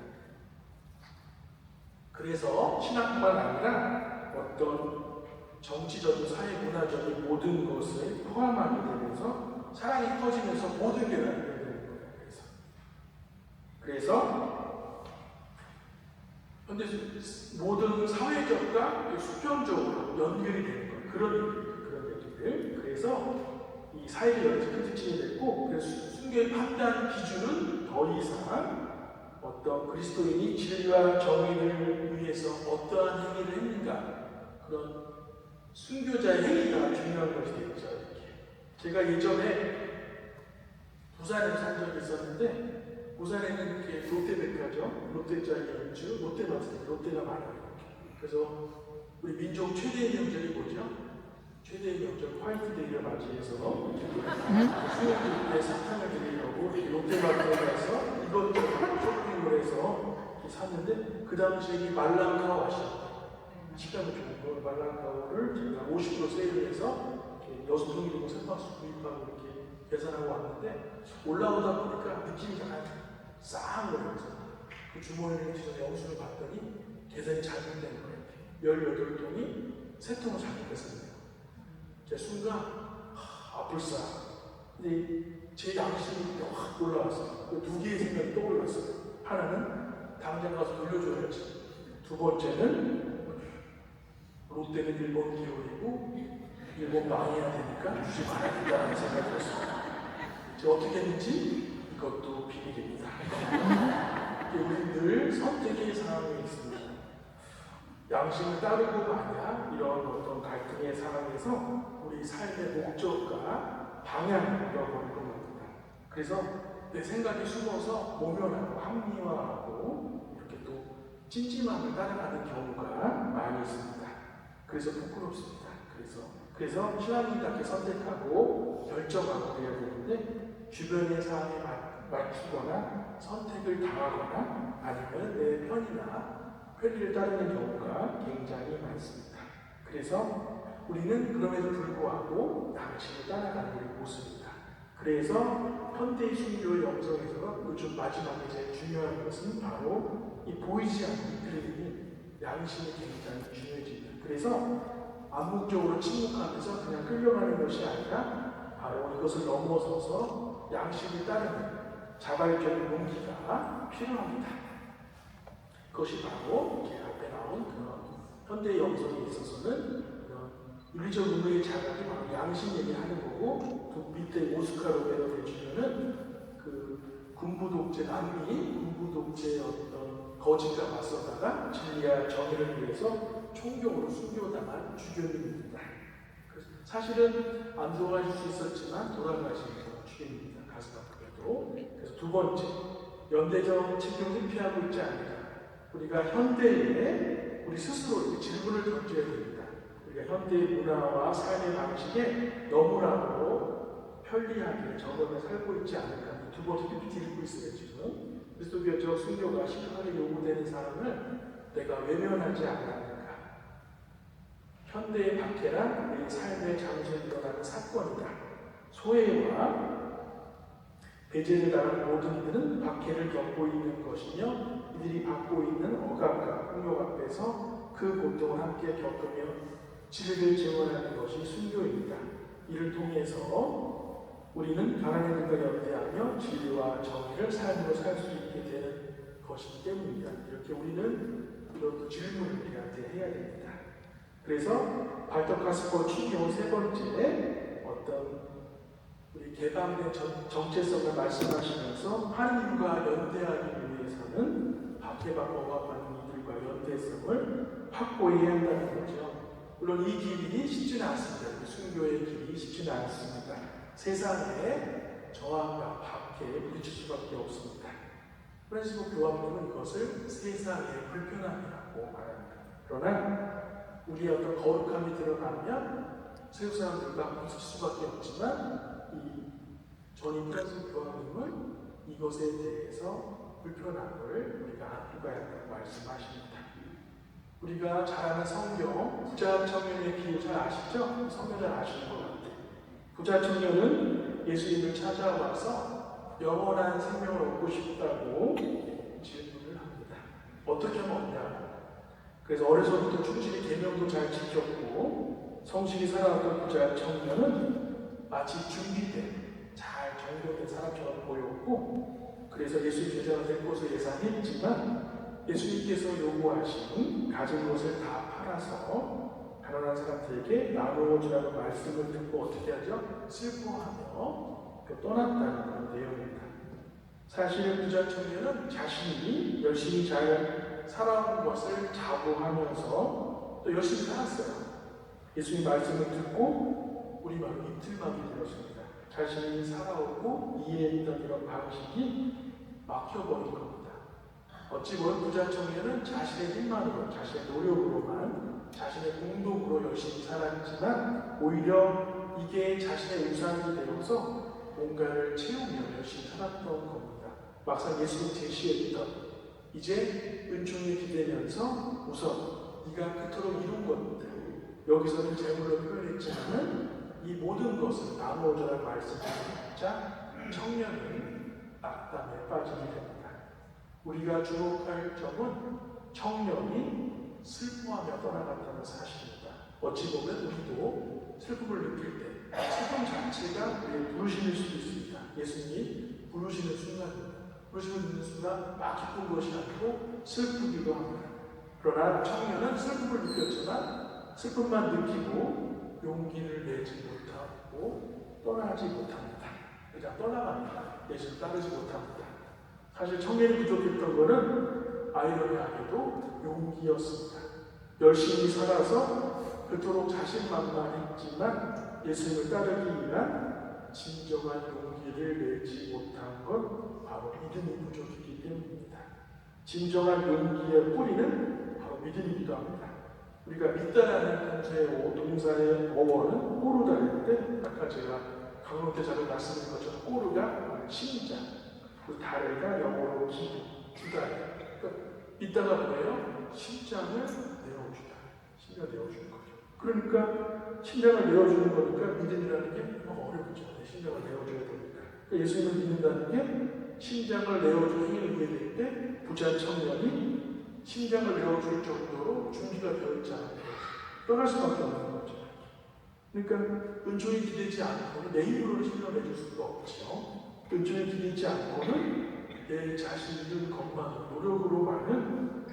A: 그래서 신앙뿐만 아니라 어떤 정치적인, 사회, 문화적인 모든 것을 포함하게 되면서 사랑이 커지면서 모든 게 연결되는 거예요. 그래서 현대 모든 사회적과 수평적으로 연결이 되는 거예요. 그런 얘기들. 그래서 이 사회적 연결이 큰 특징이 됐고, 그래서 순교의 판단 기준은 더 이상 어떤 그리스도인이 진리와 정의를 위해서 어떠한 행위를 했는가, 그런 순교자의 행위가 중요한 것이 되겠죠. 이렇게. 제가 예전에 부산에 산 적이 있었는데 부산에는 이렇게 롯데백화점, 롯데짜리 연주, 롯데마트, 롯데가 많아요. 이렇게. 그래서 우리 민족 최대의 명절이 뭐죠? 최대의 명절 화이트데이를 맞이해서 수요일에 사탕을 드리려고 롯데마트에 가서 이것저것 쇼핑을 해서 샀는데 그 당시에 이 말랑카오 아시죠? 식감이 좋은 거 말랑카오를 제가 50% 세일을 해서 6통이 되고 3박스 구입하고 이렇게 계산하고 왔는데 올라오다 보니까 느낌이 약간 싸한 거예요. 그 주머니를 뒤져서 영수를 봤더니 계산이 잘못된 거예요. 18통이 3통을 잘못했었네요. 제 순간 아플싸. 근데 제 양심이 확 올라왔어요. 두 개의 생각이 떠올랐어요. 하나는 당장 가서 돌려줘야지. 두 번째는 롯데는 일본 기업이고 일본 망해야 되니까 주지 말아야 된다는 생각이 들었어요. 제가 어떻게 했는지 이것도 비밀입니다. 우리는 늘 선택의 상황에 있습니다. 양심을 따르고 마냐 이런 어떤 갈등의 상황에서 우리 삶의 목적과 방향을 잃어버릴 겁니다. 그래서 내 생각이 숨어서 모면하고 합리화하고 이렇게 또 찜찜함을 따라가는 경우가 많이 있습니다. 그래서 부끄럽습니다. 그래서 신앙인답게 선택하고 결정하고 해야 되는데 주변의 상황에 맞추거나 선택을 당하거나 아니면 내 편의를 따르는 경우가 굉장히 많습니다. 그래서 우리는 그럼에도 불구하고 양심을 따라가는 우리 모습입니다. 그래서 현대의 순교의 영성에서 요즘 마지막에 제일 중요한 것은 바로 이 보이지 않는 그림이 양심이 굉장히 중요해집니다. 그래서 암묵적으로 침묵하면서 그냥 끌려가는 것이 아니라 바로 이것을 넘어서서 양심을 따르는 자발적인 용기가 필요합니다. 그것이 바로 이렇게 앞에 나온 그런 현대 영성에 있어서는 그런 윤리적 의무의 자각이 바로 양심 얘기하는 거고 그 밑에 오스카르 베너베주는 그 군부 독재 남미 군부 독재의 어떤 거짓과 맞서다가 진리와 정의를 위해서 총경으로 순교당한 주교님입니다. 사실은 안 돌아가실 수 있었지만 돌아가신 주교님입니다. 가슴 아프게도. 그래서 두 번째, 연대적 책임을 회피하고 있지 않느냐. 우리가 현대에 우리 스스로 질문을 던져야 됩니다. 우리가 현대의 문화와 삶의 방식에 너무나도 편리하게 적응해 살고 있지 않을까. 두 번째 PPT 읽고 있어요, 지금. 그리스도교적 순교가 심하게 요구되는 사람을 내가 외면하지 않았는가. 현대의 박해란 우리 삶의 장소에 일어나는 사건이다. 소외와 배제를 당한 모든 이들은 박해를 겪고 있는 것이며 이들이 받고 있는 억압과 폭력 앞에서 그 고통을 함께 겪으며 진리를 증언하는 것이 순교입니다. 이를 통해서 우리는 가난한 이들과 연대하며 진리와 정의를 삶으로 살 수 있게 되는 것이기 때문입니다. 이렇게 우리는 이런 질문을 우리한테 해야 됩니다. 그래서 발덕가스퍼 추기호 세 번째 어떤 우리 개방된 정체성을 말씀하시면서 하나님과 연대하기 위해서는 박해받고 억압받는 이들과 연대성을 확고히 해야 한다는 거죠. 물론 이 길이 쉽지는 않습니다. 순교의 길이 쉽지는 않습니다. 세상에 저항과 박해에 부딪힐 수밖에 없습니다. 프란시스 교황님은 이것을 세상의 불편함이라고 말합니다. 그러나 우리의 어떤 거룩함이 드러나면 세상 사람들과 부딪힐 수밖에 없지만 이 전임 프란시스 교황님은 이것에 대해서 불편함을 우리가 안고 가야 한다고 말씀하십니다. 우리가 잘 아는 성경 부자 청년의 비유 잘 아시죠? 성경 잘 아시는 것 같아요. 부자 청년은 예수님을 찾아와서 영원한 생명을 얻고 싶다고 질문을 합니다. 어떻게 하면 얻냐? 그래서 어려서부터 충실히 계명도 잘 지켰고 성실히 살아왔던 부자 청년은 마치 준비된 잘 정돈된 사람처럼 보였고 그래서 예수님 제자가 될 것을 예상했지만 예수님께서 요구하신 가진 것을 다 팔아서 가난한 사람들에게 나누어 주라는 말씀을 듣고 어떻게 하죠? 슬퍼하며 떠났다는 그런 내용입니다. 사실 부자 청년은 자신이 열심히 잘 살아온 것을 자부하면서 또 열심히 살았어요. 예수님 말씀을 듣고 우리말로 입틀막이 되었습니다. 자신이 살아오고 이해했던 이런 방식이 막혀버린 겁니다. 어찌 보면 부자 청년은 자신의 힘만으로, 자신의 노력으로만, 자신의 공동으로 열심히 살았지만 오히려 이게 자신의 우상이 되어서 뭔가를 채우며 열심히 살았던 겁니다. 막상 예수님 제시했던 이제 은총에 기대면서 우선 네가 그토록 이룬 것들, 여기서는 재물로 표현했지만 이 모든 것을 나누어주라는 말씀을 듣자 청년은 악담에 빠지게 됩니다. 우리가 주목할 점은 청년이 슬퍼하며 떠나갔다는 사실입니다. 어찌 보면 우리도 슬픔을 느낄 때 슬픔 자체가 우리의 부르심일 수도 있습니다. 예수님이 부르시는 순간입니다. 부르시는 순간 막 기쁜 것이 아니고 슬프기도 합니다. 그러나 청년은 슬픔을 느꼈지만 슬픔만 느끼고 용기를 내지 못하고 떠나지 못합니다. 그냥 떠나갑니다. 예수를 따르지 못합니다. 사실 청년이 부족했던 것은 아이러니하게도 용기였습니다. 열심히 살아서 그토록 자신만만했지만 예수님을 따르기 위한 진정한 용기를 내지 못한 건 바로 믿음이 부족이기 때문입니다. 진정한 용기의 뿌리는 바로 믿음이기도 합니다. 우리가 믿다라는 동사의 어원은 꼬르다일 때 아까 제가 강론 때 잠깐 말씀드린 것처럼 꼬르가 심장, 그 다리가 영어로 기도, 주다예요. 그러니까 믿다가 뭐예요? 심장을 내어주다. 심장 내어주는 거죠. 그러니까 심장을 내어주는 거니까 믿음이라는 게 너무 어렵죠. 심장을 내어줘야 되니까. 그러니까 예수님을 믿는다는 게 심장을 내어주는 행위를 하게 될 때 부자 청년이 심장을 내어줄 정도로 준비가 되어있지 않은 거죠. 떠날 수밖에 없는 거죠. 그러니까 은총이 기대지 않고는 내 힘으로는 신을 내줄 수가 없죠. 은총이 기대지 않고는 내 자신 이룬 것만으로 노력으로만은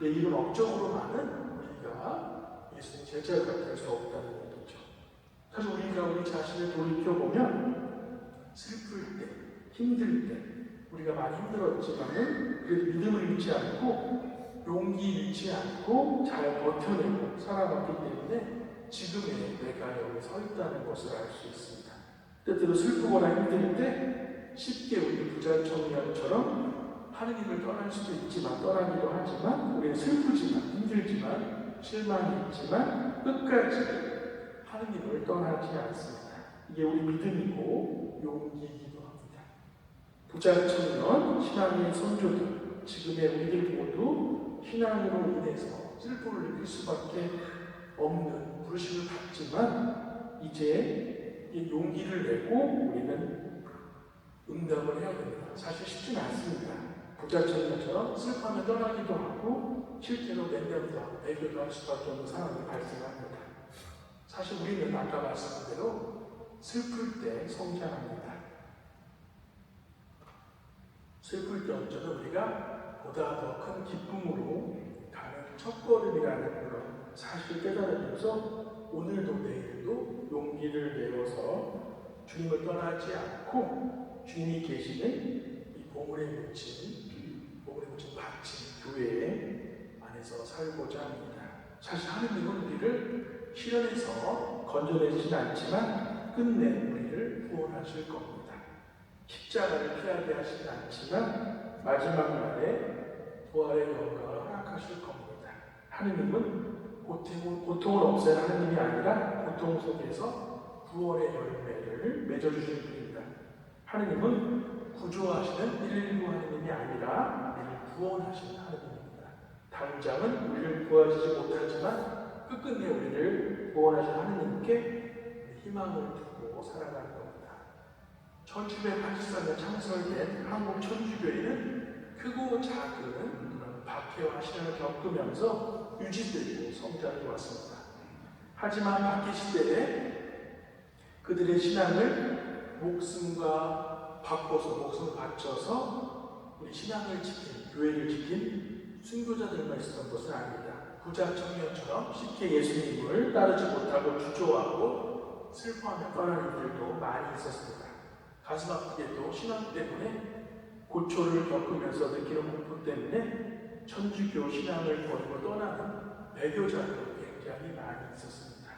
A: 내 이룬 업적으로만은 우리가 예수님 제자가 될 수 없다는 얘기죠. 사실 우리가 우리 자신을 돌이켜보면 슬플 때, 힘들 때 우리가 많이 힘들었지만은 그래도 믿음을 잃지 않고 용기 잃지 않고 잘 버텨내고 살아왔기 때문에 지금의 내가 여기 서 있다는 것을 알 수 있습니다. 때때로 슬프거나 힘들 때 쉽게 우리 부자 청년처럼 하느님을 떠날 수도 있지만 떠나기도 하지만 우리는 슬프지만 힘들지만 실망이 있지만 끝까지 하느님을 떠나지 않습니다. 이게 우리 믿음이고 용기이기도 합니다. 부자 청년, 신앙의 선조들, 지금의 우리들 모두 신앙으로 인해서 슬픔을 느낄 수밖에 없는 부르심을 받지만 이제 이 용기를 내고 우리는 응답을 해야 됩니다. 사실 쉽지는 않습니다. 부자 청년처럼 슬퍼하며 떠나기도 하고 실제로 냉담도 하고 배교도 할 수밖에 없는 상황이 발생합니다. 사실 우리는 아까 말씀한 대로 슬플 때 성장합니다. 슬플 때 어쩌면 우리가 보다 더 큰 기쁨으로 가는 첫걸음이라는 그런 사실을 깨달으면서 오늘도 내일도 용기를 내어서 주님을 떠나지 않고 주님이 계시는 이 보물에 묻힌 받침 교회 안에서 살고자 합니다. 사실 하느님은 우리를 시련에서 건져내지는 않지만 끝내 우리를 구원하실 겁니다. 십자가를 피하게 하시지 않지만 마지막 날에 부활의 영광을 허락하실 겁니다. 하느님은 고통을 없애는 하느님이 아니라 고통 속에서 구원의 열매를 맺어주시는 분입니다. 하느님은 구조하시는 119 하느님이 아니라 우리를 구원하시는 하느님입니다. 당장은 우리를 구하지 못하지만 끝끝내 우리를 구원하시는 하느님께 희망을 두고 살아가는 겁니다. 1784년 창설된 한국 천주교회는 크고 작은 그런 박해와 시련을 겪으면서 유지되고 성장해 왔습니다. 하지만 박해 시대에 그들의 신앙을 목숨을 바쳐서 우리 신앙을 지킨, 교회를 지킨 순교자들만 있었던 것은 아닙니다. 부자 청년처럼 쉽게 예수님을 따르지 못하고 주저하고 슬퍼하며 떠나는 이들도 많이 있었습니다. 가슴 아프게도 신앙 때문에 고초를 겪으면서 느끼는 공포 때문에 천주교 신앙을 버리고 떠나는 배교자도 굉장히 많이 있었습니다.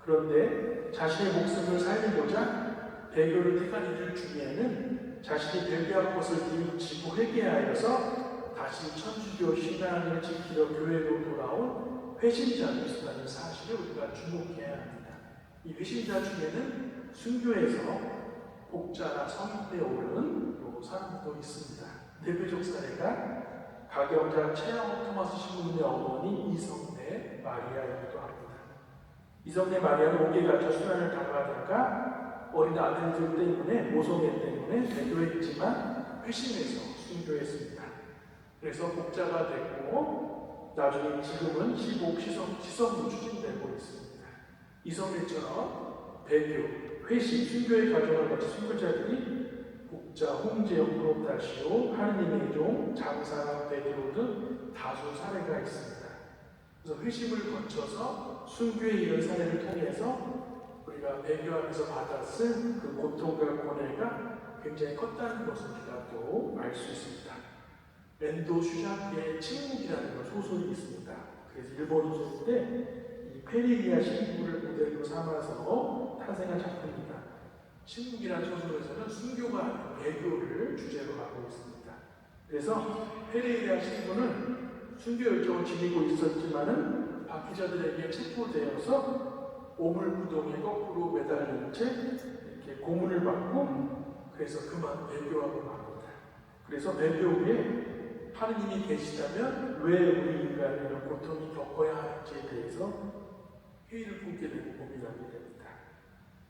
A: 그런데 자신의 목숨을 살리고자 배교를 택한 이들 중에는 자신이 배교한 것을 뉘우치고 회개하여서 다시 천주교 신앙을 지키려 교회로 돌아온 회신자도 있다는 사실을 우리가 주목해야 합니다. 이 회신자 중에는 순교에서 복자나 성인대에 오른 사람도 있습니다. 대표적 사례가 가경자 최양호 토마스 신부님의 어머니 이성래 마리아이기도 합니다. 이성래 마리아는 옥에 갇혀 수난을 당하다가 어린 아들들 때문에 모성애 때문에 배교했지만 회심해서 순교했습니다. 그래서 복자가 되고 나중에 지금은 시성도 추진되고 있습니다. 이성래처럼 배교, 회심, 순교의 과정을 거친 순교자들이 복자, 홍제영, 프로타시오, 하느님의 종, 장사, 배교 등 다수 사례가 있습니다. 그래서 회심을 거쳐서 순교에 이른 사례를 통해서 우리가 배교하면서 받았을 그 고통과 고뇌가 굉장히 컸다는 것을 우리가 또 알 수 있습니다. 렌도 슈샤크의 침묵이라는 소설이 있습니다. 그래서 일본 소설인데 이 페리리아 신부를 모델로 삼아서 탄생한 작품입니다. 침묵이라는 소설에서는 순교가 아닌 배교를 주제로 하고 있습니다. 그래서 페리리아 신부는 순교 열정을 지니고 있었지만은 박해자들에게 체포되어서 오물부동에 거꾸로 매달린 채 이렇게 고문을 받고 그래서 그만 배교하고 맙니다. 그래서 배교 후에 하느님이 계시다면 왜 우리 인간이 이런 고통이 겪어야 하는지에 대해서 회의를 품게 되고 고민하게 됩니다.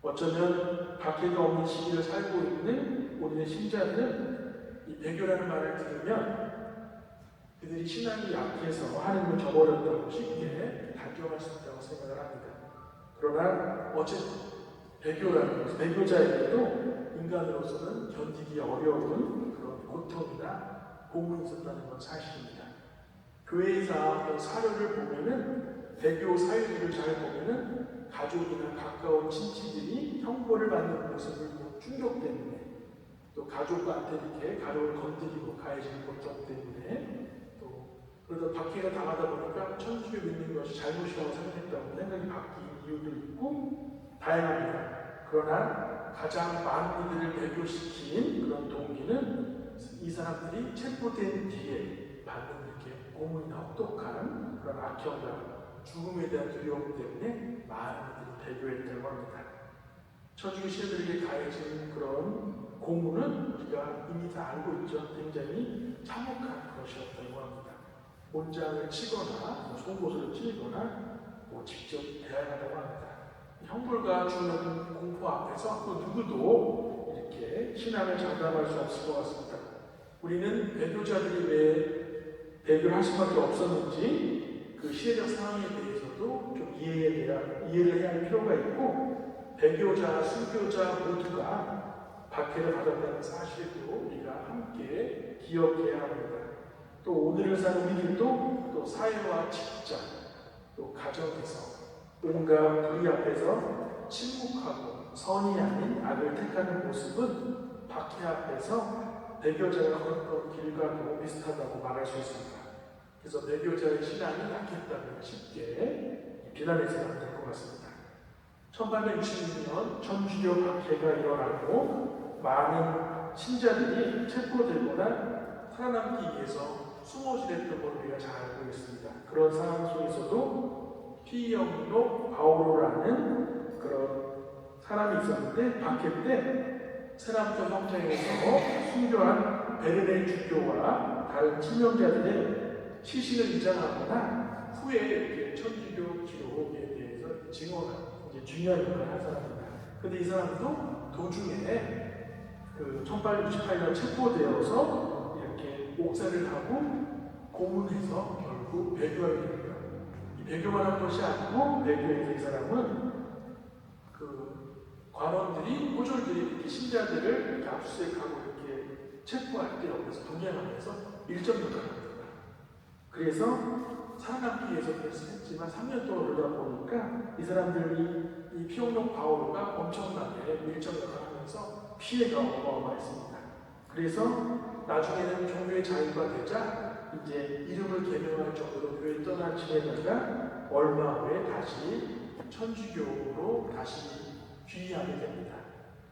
A: 어쩌면 박해가 없는 시기를 살고 있는 우리의 신자들은 이 배교라는 말을 들으면 그들이 신앙이 약해서 하나님을 저버렸다고 쉽게 단정할 수 있다고 생각을 합니다. 그러나 어쨌든 배교라는 것은 배교자에게도 인간으로서는 견디기 어려운 그런 고통이나 고문이 있었다는 건 사실입니다. 교회에서 어떤 사료를 보면은 배교 사유들을 잘 보면은 가족이나 가까운 친지들이 형벌을 받는 모습을 본 충격 때문에 또 가족한테 이렇게 가족을 건드리고 가해지는 고통 때문에 그러다 박해가 당하다 보니까 천주교 믿는 것이 잘못이라고 생각했다고 생각이 바뀐 이유도 있고 다양합니다. 그러나 가장 많은 이들을 배교시킨 그런 동기는 이 사람들이 체포된 뒤에 받는 이렇게 고문이나 혹독한 그런 악형과 죽음에 대한 두려움 때문에 많은 이들이 배교했다고 합니다. 천주교 신자들에게 가해진 그런 고문은 우리가 이미 다 알고 있죠. 굉장히 참혹한 것이었다고 합니다. 본장을 치거나 속옷을 찌거나 직접 대항하다고 합니다. 형벌과 주는 공포 앞에서 또 누구도 이렇게 신앙을 장담할 수 없을 것 같습니다. 우리는 배교자들이 왜 배교를 할 수밖에 없었는지 그 시대적 상황에 대해서도 좀 이해를 해야 할 필요가 있고 배교자, 순교자 모두가 박해를 받았다는 사실도 우리가 함께 기억해야 합니다. 또 오늘을 사는 우리들도 또 사회와 직장, 또 가정에서 온갖 불의 앞에서 침묵하고 선이 아닌 악을 택하는 모습은 박해 앞에서 배교자가 걸었던 길과도 비슷하다고 말할 수 있습니다. 그래서 배교자의 신앙이 약했다면 쉽게 비난해서는 안 될 것 같습니다. 1866년 천주교 박해가 일어나고 많은 신자들이 체포되거나 살아남기 위해서 숨어 지냈던 걸 우리가 잘 알고 있습니다. 그런 상황 속에서도 피영로 바오로라는 그런 사람이 있었는데 박해 때 세나토 성장에서 순교한 베르네 주교와 다른 치명자들의 시신을 이장하거나 후에 이렇게 천주교 기록에 대해서 증언하는 중요한 역할을 한 사람입니다. 근데 이 사람도 도중에 그 1868년 체포되어서 옥살을 하고 고문해서 결국 배교하게 됩니다. 이 배교만 한 것이 아니고 배교에서 이 사람은 그 관원들이, 호졸들이 이렇게 신자들을 이렇게 압수수색하고 이렇게 체포할 때 옆에서 동행하면서 일정 역할을 합니다. 그래서 살아남기 위해서 했지만 3년 동안 그러다 보니까 이 사람들이 이 피용록 바오로가 엄청나게 일정 역할을 하면서 피해가 어마어마했습니다. 그래서 나중에는 종교의 자유가 되자 이제 이름을 개명할 정도로 교회에 떠나 지내다가 얼마 후에 다시 천주교로 다시 귀의하게 됩니다.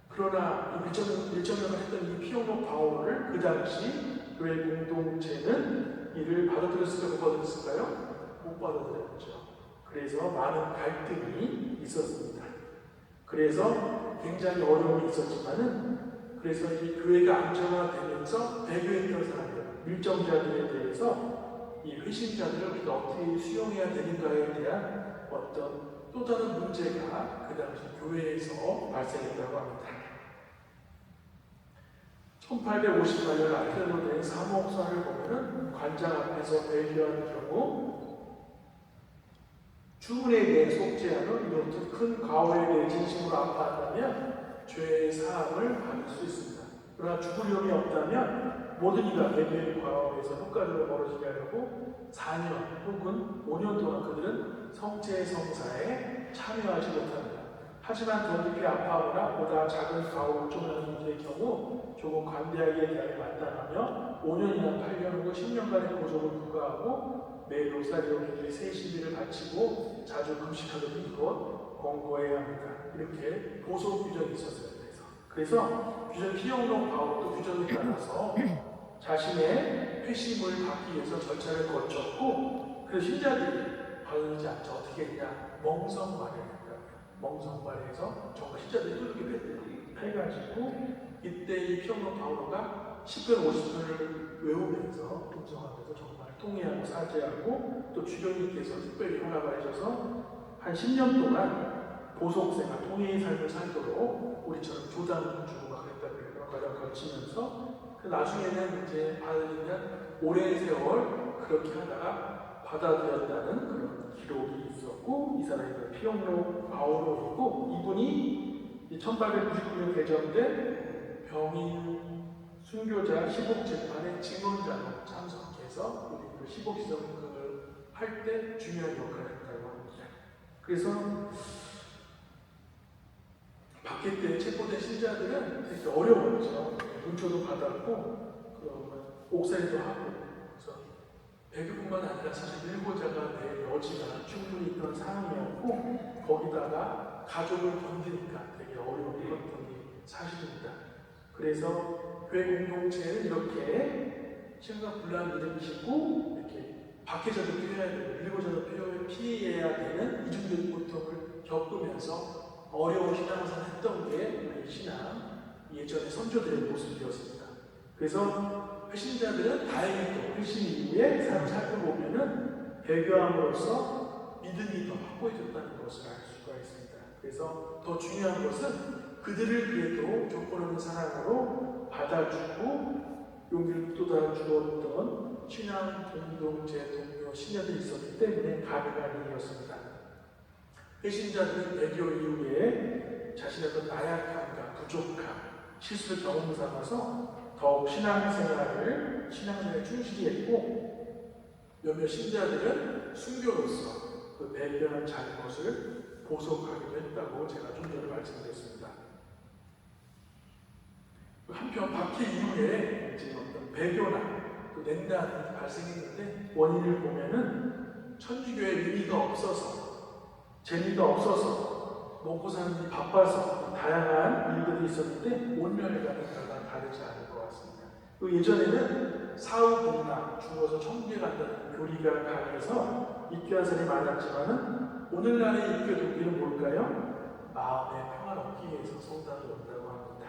A: 그러나 일정을 했던 이 피용록 바오를 그 당시 교회 공동체는 이를 받아들였을까요? 못 받아들였을까요? 못 받아들였죠. 그래서 많은 갈등이 있었습니다. 그래서 굉장히 어려움이 있었지만은 그래서 이 교회가 안정화되면서 배교했던 사람들, 밀정자들에 대해서 이 회신자들을 우리가 어떻게 수용해야 되는가에 대한 어떤 또 다른 문제가 그 당시 교회에서 발생했다고 합니다. 1858년 알테로 된 사목사를 보면은 관장 앞에서 배교하는 경우 주문에 대해 속죄하는 이렇듯 큰 과오에 대해 진심으로 아파한다면 죄의 사함을 받을 수 있습니다. 그러나 죽을 염이 없다면 모든 이가 배교의 과오에서 효과적으로 멀어지게 하려고 4년 혹은 5년 동안 그들은 성죄 성사에 참여하지 못합니다. 하지만 더 깊이 아파하거나 보다 작은 과오를 쫓는 분들의 경우 조금 관대하게 대하여 마땅하며 5년이나 8년 혹은 10년간의 고속을 부과하고 매일 로사리오 기도에 새 신비를 바치고 자주 금식하도록 이것 권고해야 합니다. 이렇게 보석 규정이 있었어요. 그래서 규정 피용록 바울도 규정에 따라서 자신의 회심을 받기 위해서 절차를 거쳤고 그래서 신자들이 받지 않죠. 어떻게 했냐? 멍성말을 멍성말에서 정말 신자들이 뚫게 해가지고 이때 이 피용록 바울가 10편 50편을 외우면서 음성하면서 정말 통회하고 사죄하고 또 주교님께서 특별히 허락하셔서 한 10년 동안 보속생활, 통회의 삶을 살도록 우리처럼 조단을 주고 막 그랬다는 과정을 거치면서 그 나중에는 이제 받으면 오랜 세월 그렇게 하다가 받아들였다는 그런 기록이 있었고 이 사람이 피용록 바오로이고 이분이 1899년 개정된 병인 순교자 시복 재판의 증언자로 참석해서 우리 그 시복 시정을 할 때 중요한 역할을 했다고 합니다. 그래서 밖에 때 체포된 신자들은 되게 어려웠죠. 문초도 받았고 그러면 옥살이도 하고 그래서 배교뿐만 아니라 사실 일고자가 내 여지가 충분히 있던 상황이었고 거기다가 가족을 건드니까 되게 어려움이 있었던 게 사실입니다. 그래서 교회 공동체는 이렇게 심각불란을 일으키고 이렇게 밖에서도 피해야 되고 일고자도 피해야 되는 이중적인 고통을 겪으면서 어려운 신앙생활을 했던 게 우리 신앙 예전의 선조들의 모습이었습니다. 그래서 회신자들은 다행히도 회신 이후에 삶을 살펴보면은 배교함으로써 믿음이 더 확고해졌다는 것을 알 수가 있습니다. 그래서 더 중요한 것은 그들을 그래도 조건 없는 사랑으로 받아주고 용기를 돋아주었던 신앙 공동체 동료 신녀들이 있었기 때문에 가능한 일이었습니다. 회신자들은 배교 이후에 자신의 어떤 나약함과 부족함, 실수를 경험 삼아서 더욱 신앙생활에 충실히 했고 몇몇 신자들은 순교로서 그 배교한 잘못을 보속하기도 했다고 제가 좀 전에 말씀드렸습니다. 한편 박해 이후에 이제 어떤 배교나 또 냉단이 발생했는데 원인을 보면은 천주교의 의미가 없어서 재미가 없어서 먹고 사는 일이 바빠서 다양한 일들이 있었는데 온면에가는 결과는 다르지 않을 것 같습니다. 예전에는 사후복락, 죽어서 천국에 간다는 교리가 강해서 입교한 사람이 많았지만은 오늘날의 입교 동기는 뭘까요? 마음의 평화를 얻기 위해서 성당에 온다고 합니다.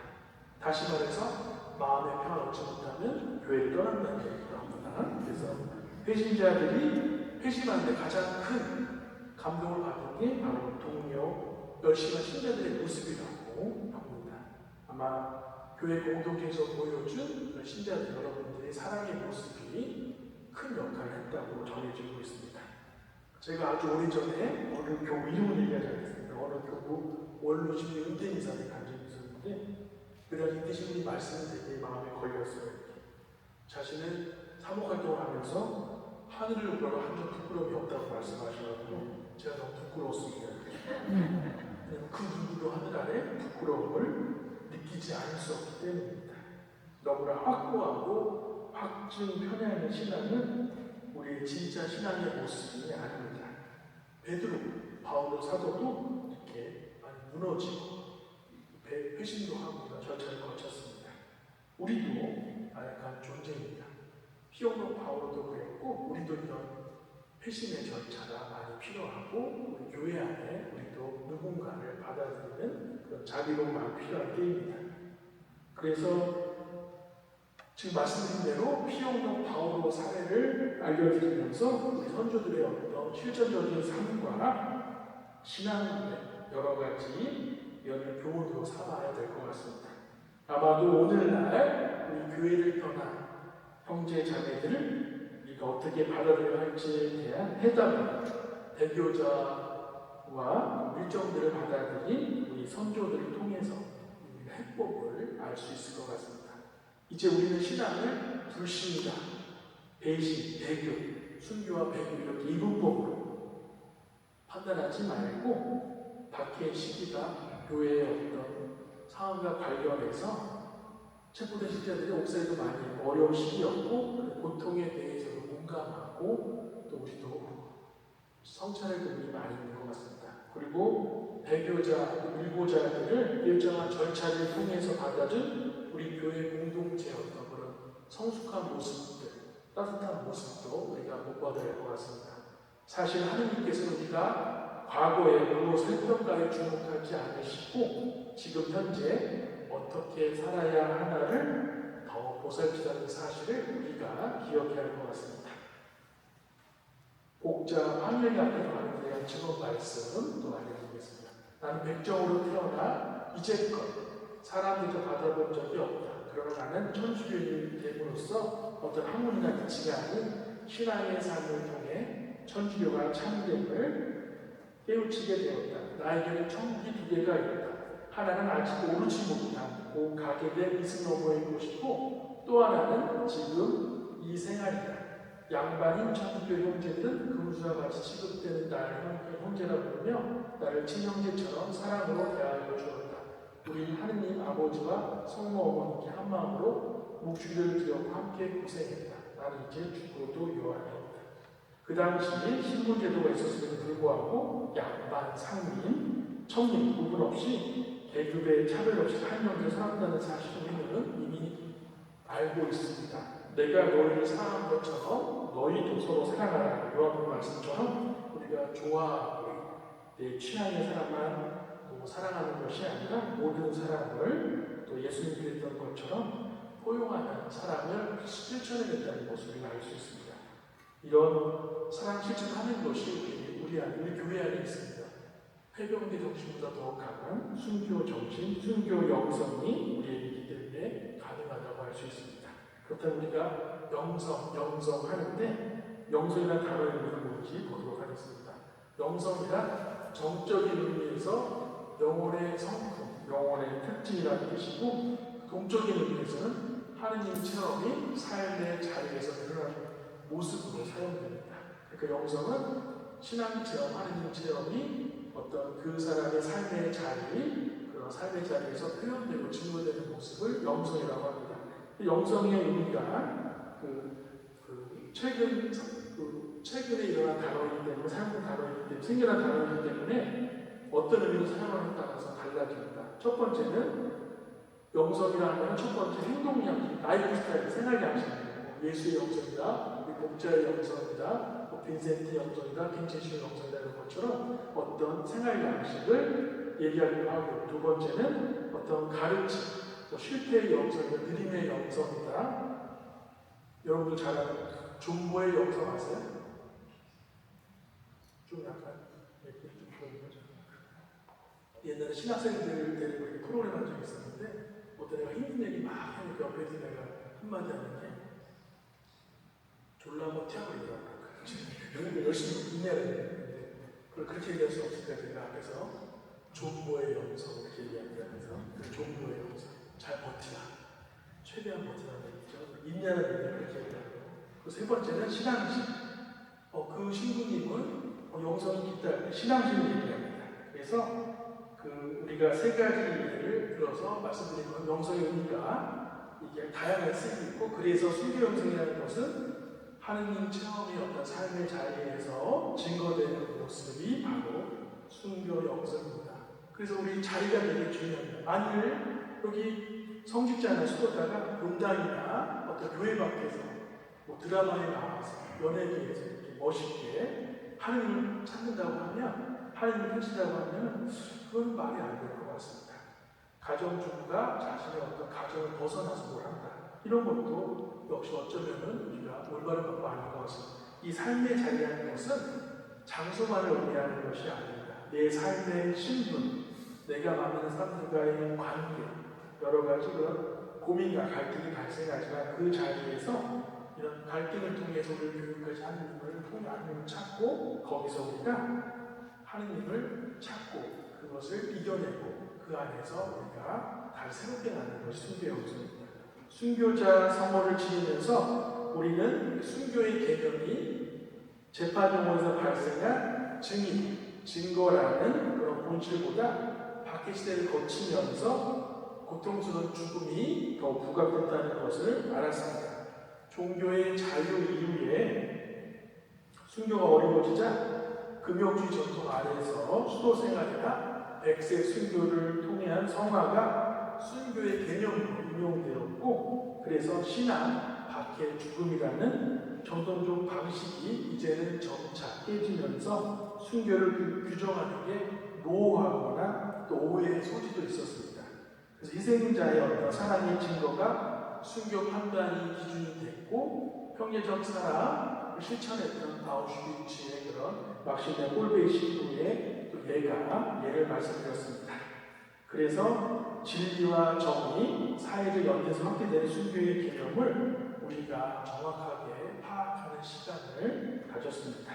A: 다시 말해서 마음의 평화를 얻지 못하면 교회를 떠난다는 얘기도 합니다. 그래서 회신자들이 회심하는데 가장 큰 감동을 받은 게 바로 동료 열심한 신자들의 모습이라고 합니다. 아마 교회 공동체에서 보여준 신자들 여러분들의 사랑의 모습이 큰 역할을 했다고 전해지고 있습니다. 제가 아주 오래전에 어느 교우 이름을 얘기하지 않겠습니다. 어느 교우 원로심의 은퇴미사를 간 적이 있었는데 그런 은퇴심의 말씀이 되게 마음에 걸렸어요. 자신은 사목활동을 하면서 하늘을 보러 한점 부끄러움이 없다고 말씀하셔가지고 제가 너무 부끄러웠습니다. 그 누구도 하늘 아래 부끄러움을 느끼지 않을 수 없기 때문입니다. 너무나 확고하고 확증 편향의 신앙은 우리의 진짜 신앙의 모습이 아닙니다. 베드로 바오로 사도도 이렇게 많이 무너지고 회심도 하고 이런 절차를 거쳤습니다. 우리도 나약한 존재입니다. 피 없는 바오로도 그랬고 우리도 이런 회심의 절차가 많이 필요하고 우리 교회 안에 우리도 누군가를 받아들이는 그런 자비로움이 필요한 때입니다. 그래서 지금 말씀드린 대로 피 없는 바오로 사례를 알려드리면서 우리 선조들의 어떤 실전적인 삶과 신앙의 여러 가지 연을 교훈으로 삼아야 될 것 같습니다. 아마도 오늘날 우리 교회를 떠난 형제 자매들을 우리가 어떻게 받아들여야 할지에 대한 해답을 대교자와 일정들을 받아들인 우리 선조들을 통해서 우리가 해법을 알 수 있을 것 같습니다. 이제 우리는 신앙을 불신이다, 배신, 배교, 순교와 배교 이렇게 이분법으로 판단하지 말고 밖의 시기가 교회의 어떤 상황과 관련해서 체포된 신자들이 옥사에도 많이 어려운 시기였고 고통에 대해서도 공감하고 또 우리도 성찰의 부분이 많이 있는 것 같습니다. 그리고 배교자, 일고자들을 일정한 절차를 통해서 받아준 우리 교회 공동체의 어떤 그런 성숙한 모습들, 따뜻한 모습도 우리가 못 받아야 할 것 같습니다. 사실 하느님께서는 우리가 과거의 무엇을 평가에 주목하지 않으시고 지금 현재 어떻게 살아야 하나를 더 보살피자는 사실을 우리가 기억해야 할 것 같습니다. 곡자 황일기 앞에 나오는 대한 증언 말씀은 또 알려드리겠습니다. 나는 백정으로 태어나 이제껏 사람들도 받아본 적이 없다. 그러나 나는 천주교인이 됨으로써 어떤 학문이나 가치가 아닌 신앙의 삶을 통해 천주교가 참됨을 깨우치게 되었다. 나에게는 천국이 두 개가 있다. 하나는 아직 오르지 못한 곧 가게 된 이승 너머의 곳이고 또 하나는 지금 이 생활이다. 양반인 천주교 형제들은 금수와 같이 취급되는 나를 형제라 부르며 나를 친형제처럼 사랑으로 대하여 주었다. 우리 하느님 아버지와 성모 어머니께 한 마음으로 묵주를 드렸고 함께 고생했다. 나는 이제 죽어도 요한이었다. 그 당시에 신분제도가 있었음에도 불구하고 양반, 상민, 청림 구분 없이 계급의 차별 없이 한명을 살았다는 사실을 우리는 이미 알고 있습니다. 내가 너희를 사랑한 것처럼 너희도 서로 사랑하라. 요한복음 말씀처럼 우리가 좋아하고 내 취향의 사람만 사랑하는 것이 아니라 모든 사람을 또 예수님이 그랬던 것처럼 포용하는 사랑을 실천해낸다는 것을 우리가 알 수 있습니다. 이런 사랑 실천하는 것이 우리 안에, 우리 교회 안에 있습니다. 해병대 정신보다 더 강한 순교 정신, 순교 영성이 우리에게 있기 때문에 가능하다고 할 수 있습니다. 그렇다면 우리가 영성 하는데 영성이라는 단어의 의미는 뭔지 보도록 하겠습니다. 영성이란 정적인 의미에서 영혼의 성품, 영혼의 특징이라는 뜻이고 동적인 의미에서는 하느님 체험이 삶의 자리에서 드러나는 모습으로 사용됩니다. 그러니까 영성은 신앙 체험, 하느님 체험이 어떤 그 사람의 삶의 자리, 그런 삶의 자리에서 표현되고 증거되는 모습을 영성이라고 합니다. 영성의 의미가 최근에 일어난 단어이기 때문에, 사용된 단어이기 때문에, 생겨난 단어이기 때문에 어떤 의미로 사용하느냐에 따라서 달라집니다. 첫 번째는 영성이라는 것은 첫 번째 행동 양식, 라이프 스타일, 생활 양식이고 예수의 영성이다, 우리 목자의 영성이다, 빈센트 영성이다, 킹체시오 영성이다 이런 것처럼 어떤 생활 양식을 얘기하기도 하고 두 번째는 어떤 가르침, 실패의 영성이다, 느림의 영성이다. 여러분들 잘 아는 존보의 영성 아세요? 좀 약간 옛날에 신학생들 데리고 이렇게 프로그램 한 적이 있었는데 어떤 애가 힘든 얘기 막 하니까 옆에서 내가 한마디 하는 게 졸라 한번 튀어버리더라고요. 영국을 열심히 인내를 했는데 그걸 그렇게 얘기할 수 없으니까 제가 앞에서 존보의 영성 이렇게 얘기하면서 그 존보의 영성 잘 버티라, 최대한 버티라는 얘기죠. 인내하는 얘기를 그렇게 얘기하고 그 세 번째는 신앙심. 그 신부님은 영성이 있다 신앙심을 얘기합니다. 그래서 우리가 세 가지 예를 들어서 말씀드린 건 영성의 의미가 이게 다양하게 쓰이고 있고 그래서 순교 영성이라는 것은 하느님 체험의 어떤 삶의 자리에서 증거되는 모습이 바로 순교 영성입니다. 그래서 우리 자리가 되게 중요합니다. 만일 여기 성직자나 수도자가 본당이나 어떤 교회 밖에서 뭐 드라마에 나와서 연예계에서 이렇게 멋있게 하느님을 찾는다고 하면, 하느님을 펼친다고 하면 그건 말이 안 될 것 같습니다. 가정주부가 자신의 어떤 가정을 벗어나서 뭘 한다, 이런 것도 역시 어쩌면 우리가 올바른 방법 아닌 것 같습니다. 이 삶의 자리라는 것은 장소만을 의미하는 것이 아닙니다. 내 삶의 신분, 내가 만나는 사람들과의 관계, 여러 가지 그런 고민과 갈등이 발생하지만 그 자리에서 이런 갈등을 통해서 우리를 교육까지 하느님을 통해 하느님을 찾고, 거기서 우리가 하느님을 찾고 그것을 이겨내고 그 안에서 우리가 다시 새롭게 나는 것이 순교의 영성입니다. 순교자 성호를 지니면서 우리는 순교의 개념이 재판용어에서 발생한 증인, 증거라는 그런 본질보다 박해 시대를 거치면서 고통스러운 죽음이 더 부각됐다는 것을 알았습니다. 종교의 자유 이후에 순교가 어려워지자 금욕주의 전통 아래에서 수도 생활이나 백색 순교를 통한 성화가 순교의 개념으로 인용되었고, 그래서 신앙, 박해, 죽음이라는 전통적 방식이 이제는 점차 깨지면서 순교를 규정하는 게 모호하거나 또 오해의 소지도 있었습니다. 그래서 희생자의 어떤 사랑의 증거가 순교 판단이 기준이 됐고, 평ye적 사랑을 실천했던 아우슈비츠의 그런 막시네 홀베이 신부의 또 예를 말씀드렸습니다. 그래서 진리와 정의, 사회적 연대에서 확대되는 순교의 개념을 우리가 정확하게 파악하는 시간을 가졌습니다.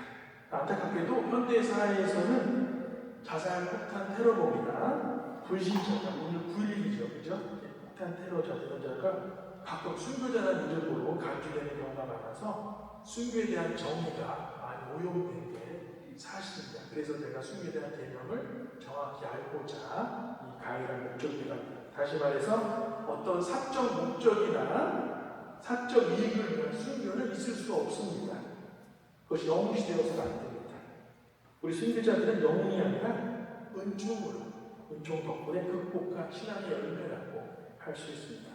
A: 안타깝게도 현대 사회에서는 자살폭탄 테러범이나 불신자가, 오늘 9.11이죠, 그죠? 폭탄 테러자, 이런 자가 가끔 순교자라는 이름으로 간주되는 경우가 많아서 순교에 대한 정의가 많이 오염된 게 사실입니다. 그래서 제가 순교에 대한 개념을 정확히 알고자 이 강의를 목적이 합니다. 다시 말해서 어떤 사적 목적이나 사적 이익을 위한 순교는 있을 수 없습니다. 그것이 영웅시되어서는 안 됩니다. 우리 순교자들은 영웅이 아니라 은총으로, 은총 덕분에 극복한 신앙의 열매라고 할 수 있습니다.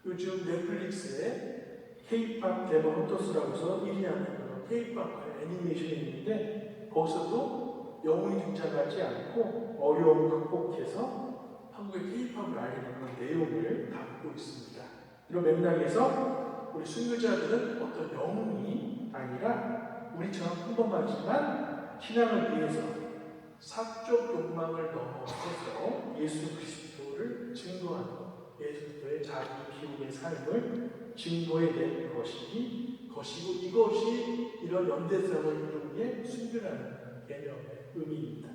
A: 요즘 넷플릭스에 K-팝 데몬 헌터스라고 해서 1위 하는 그런 K-팝 애니메이션이 있는데, 거기서도 영웅이 등장하지 않고 어려움을 극복해서 한국의 K-팝을 알리는 그런 내용을 담고 있습니다. 이런 맥락에서 우리 순교자들은 어떤 영웅이 아니라 우리처럼 평범하지만 신앙을 위해서 사적 욕망을 넘어서서 예수 그리스도를 증거하는, 예수 그리스도의 자기 비움의 삶을 증거해낸 것이고, 이것이 이런 연대성을 이루는 게 순교라는 개념의 의미입니다.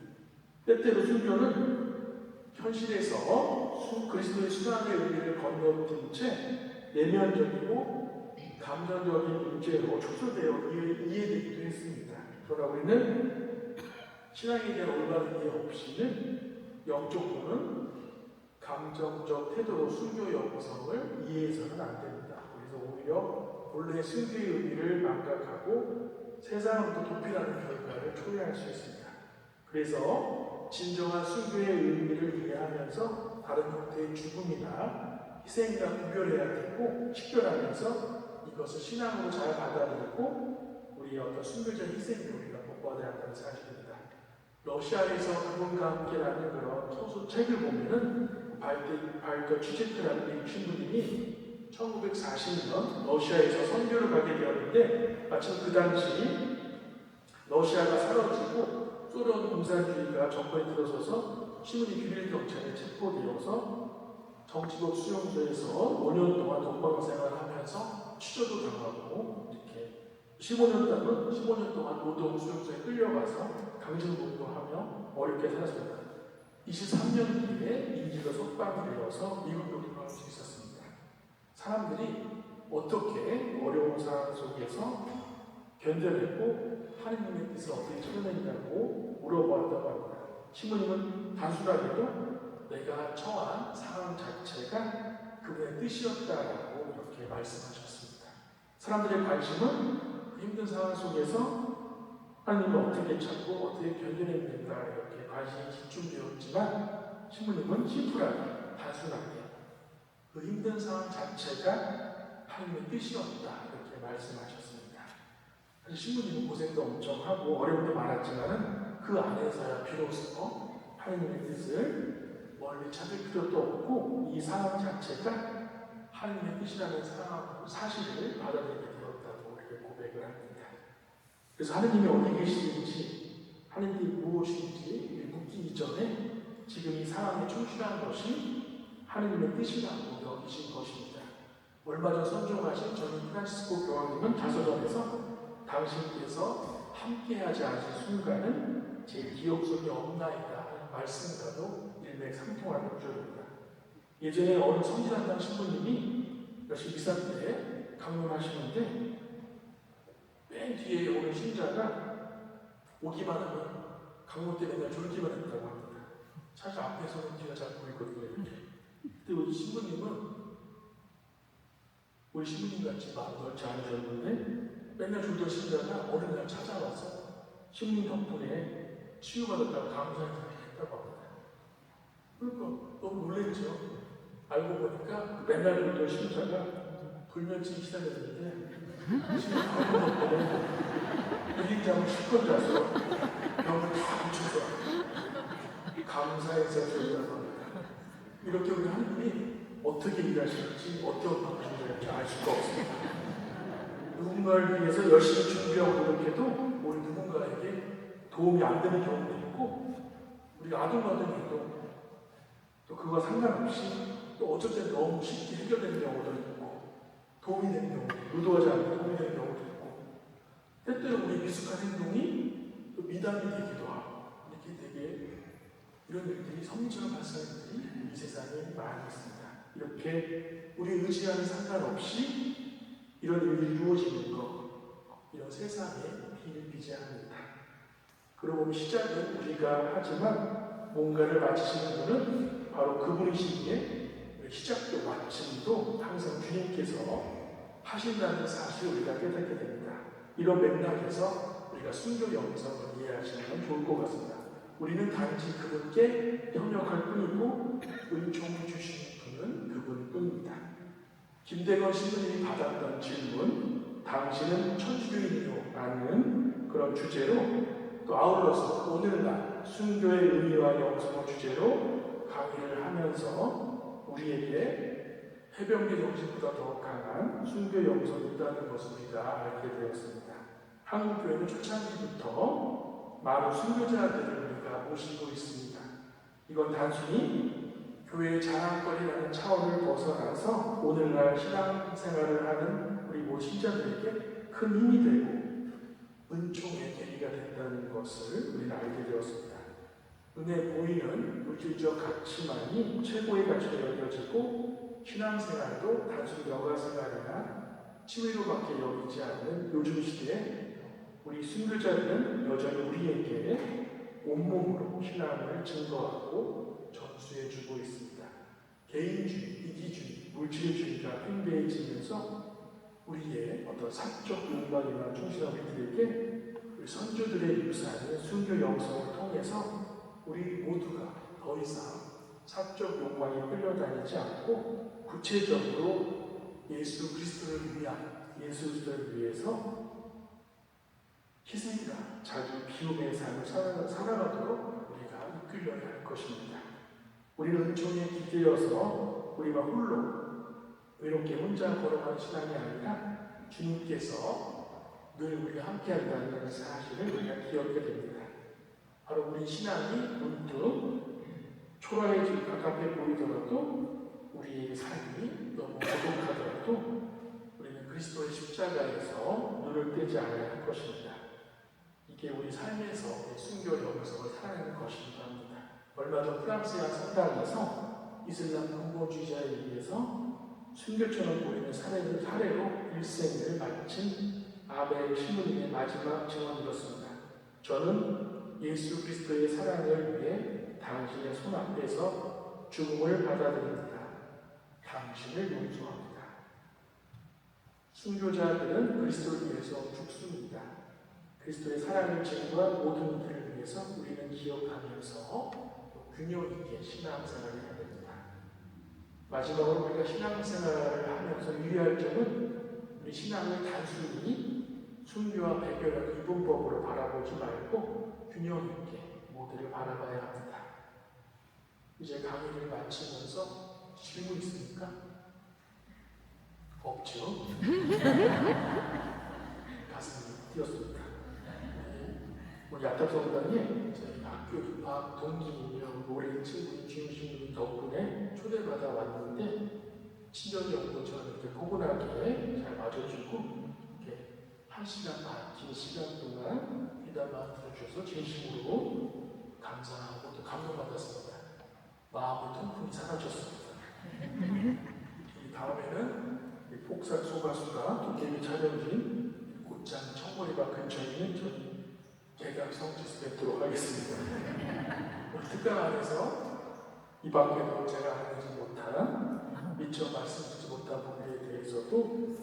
A: 때때로 순교는 현실에서 그리스도의 수단의 의미를 건너뛴 채 내면적이고 감정적인 문제로 축소되어 이해되기도 했습니다. 그러나 우리는 신앙에 대한 올바른 이해 없이는 영적으로는 감정적 태도로 순교 영성을 이해해서는 안 됩니다. 그래서 오히려 본래 순교의 의미를 망각하고 세상으로부터 도피라는 결과를 초래할 수 있습니다. 그래서 진정한 순교의 의미를 이해하면서 다른 형태의 죽음이나 희생과 구별해야 되고, 식별하면서 이것을 신앙으로 잘 받아들이고 우리의 어떤 순교적 희생을 우리가 복받아야 한다는 사실입니다. 러시아에서 그분과 함께라는 그런 소설책을 보면은 발더 취제트라는 미국 신부님이 1940년 러시아에서 선교를 가게 되었는데, 마침 그 당시 러시아가 사라지고 소련 공산주의가 정권에 들어서서 신부님 비밀 경찰에 체포되어서 정치법 수용소에서 5년 동안 독방 생활을 하면서 취조도 당하고, 이렇게 15년 동안 노동 수용소에 끌려가서 강제노동하며 어렵게 살았습니다. 23년 뒤에 인질로 석방되어서 미국으로 돌아올 수 있었습니다. 사람들이 어떻게 어려운 상황 속에서 견뎌냈고 하느님의 뜻을 어떻게 찾아냈냐고 물어보았다고 합니다. 신부님은 단순하게도 내가 처한 상황 자체가 그분의 뜻이었다라고 이렇게 말씀하셨습니다. 사람들의 관심은 그 힘든 상황 속에서 하나님을 어떻게 찾고 어떻게 견뎌냈는가 이렇게 관심이 집중되었지만 신부님은 심플하게 단순하게 그 힘든 상황 자체가 하나님의 뜻이었다 이렇게 말씀하셨습니다. 사실 신부님은 고생도 엄청 하고 어려움도 많았지만은 그 안에서야 비로소 하나님의 뜻을 멀리 찾을 필요도 없고 이 상황 자체가 하나님의 뜻이라는 사실을 받아들이게 되었다고 이렇게 고백을 합니다. 그래서 하나님이 어디 계시는지 하나님이 무엇인지 묻기 이전에 지금 이 상황에 충실한 것이 하나님의 뜻이라고 여기신 것입니다. 얼마 전 선종하신 저희 프란시스코 교황님은 자서전에서 당신께서 함께하지 않으신 순간은 제 기억 속에 없나이다 하는 말씀과도 일맥상통하는 구절입니다. 예전에 어느 성지단당 신부님이 역시 미사 때 강론하시는데 맨 뒤에 오는 신자가 오기만 하면 강론 때 맨날 졸기만 했다고 합니다. 사실 앞에서는 뒤가 잘 보이거든요. 이렇게. 근데 우리 신부님은 우리 신부님같이 마음 넓지 않으셨는데 맨날 졸던 신자가 어느 날 찾아와서 신부님 덕분에 치유받았다고 감사했다고 합니다. 그러니까 너무 놀랬죠. 알고 보니까 맨날 졸던 신자가 불면증 기다렸는데 신부 덕분에 일인장을 실컷 자서 병을 다 고쳐서 감사해서 졸다고 합니다. 이렇게 우리 하나님이 어떻게 일하실지 어떤 방식인지 알 수가 없습니다. 누군가를 위해서 열심히 준비하고 노력해도 우리 누군가에게 도움이 안 되는 경우도 있고 우리가 아둥아둥해도 또 그거 상관없이 또 어쩔 땐 너무 쉽게 해결되는 경우도 있고 도움이 되는 경우도 있고 의도하지 않고 도움이 되는 경우도 있고 때때로 우리 미숙한 행동이 또 미담이 되기도 하고 이렇게 되게 이런 일들이 성리처럼 발생하는 일들이 이 세상에 많이 있습니다. 이렇게 우리 의지와는 상관없이 이런 일이 이루어지는 것, 이런 세상에 비일비재합니다. 그러고 보면 시작은 우리가 하지만 뭔가를 마치시는 분은 바로 그분이시기에 시작도 마침도 항상 주님께서 하신다는 사실을 우리가 깨닫게 됩니다. 이런 맥락에서 우리가 순교 영성을 이해하시면 좋을 것 같습니다. 우리는 단지 그분께 협력할 뿐이고 은총을 주시는 분은 그분뿐입니다. 김대건 신부님이 받았던 질문, 당신은 천주교인이요? 라는 그런 주제로 또 아울러서 오늘날 순교의 의미와 영성을 주제로 강의를 하면서 우리에게 해병대 정신보다 더 강한 순교 영성이 있다는 것을 우리가 알게 되었습니다. 한국교회는 초창기부터 많은 순교자들을 우리가 모시고 있습니다. 이건 단순히 교회의 자랑거리라는 차원을 벗어나서 오늘날 신앙생활을 하는 우리 모든 신자들에게 큰 힘이 되고 은총의 계기가 된다는 것을 우리는 알게 되었습니다. 눈에 보이는 물질적 가치만이 최고의 가치로 여겨지고 신앙생활도 단순히 여가생활이나 취미로밖에 여기지 않는 요즘 시대에 우리 순교자들은 여전히 우리에게 온몸으로 신앙을 증거하고 전수해주고 있습니다. 개인주의, 이기주의, 물질주의가 팽배해지면서 우리의 어떤 사적 욕망이나 충실한 우리들에게 우리 선조들의 유산인 순교 영성을 통해서 우리 모두가 더 이상 사적 욕망에 끌려다니지 않고 구체적으로 예수 그리스도를 위한 예수 그리스도를 위해서 희생과 자기 비움의 삶을 살아가도록 우리가 이끌려야 할 것입니다. 우리는 은총에 기대어서 우리가 홀로 외롭게 혼자 걸어가는 신앙이 아니라 주님께서 늘 우리와 함께 한다는 사실을 우리가 기억하게 됩니다. 바로 우리 신앙이 문득 초라해지고 가깝게 보이더라도 우리의 삶이 너무 고독하더라도 우리는 그리스도의 십자가에서 눈을 떼지 않아야 할 것입니다. 이게 우리 삶에서 순교 영성을 살아내는 것이기도 합니다. 얼마 전 프랑스의 한 성당에서 이슬람 근본주의자에 의해서 순교처럼 보이는 사례로 일생을 마친 아벨 신부님의 마지막 증언이었습니다. 저는 예수 그리스도의 사랑을 위해 당신의 손 앞에서 죽음을 받아들입니다. 당신을 용서합니다. 순교자들은 그리스도를 위해서 죽습니다. 그리스도의 사랑을 증거한 모든 이들을 위해서 우리는 기억하면서 균형 있게 신앙생활을 해야 됩니다. 마지막으로 우리가 신앙생활을 하면서 유의할 점은 우리 신앙을 단순히 순교와 배교나 이분법으로 바라보지 말고 균형 있게 모두를 바라봐야 합니다. 이제 강의를 마치면서 질문 있습니까? 없죠? 가슴이 뛰었습니다. 우리 야탑성당에 저희 학교 입학 동기이며 노래 친구인 주임신부님 덕분에 초대받아 왔는데 친정 연구처럼 이렇게 포근하게 잘 맞아주고 이렇게 1시간 반 긴 시간 동안 귀담아 들어주셔서 진심으로 감사하고 또 감동받았습니다. 마음의 통풍이 사라졌습니다. 이 다음에는 폭삭 소가수가 도깨비 촬영진 곧장 청보리밭 근처에 있는 저희 개각 성지수 뵙도록 하겠습니다. 우리 특강 안에서 이 밖에도 제가 하지 못한 미처 말씀드리지 못한 부분에 대해서도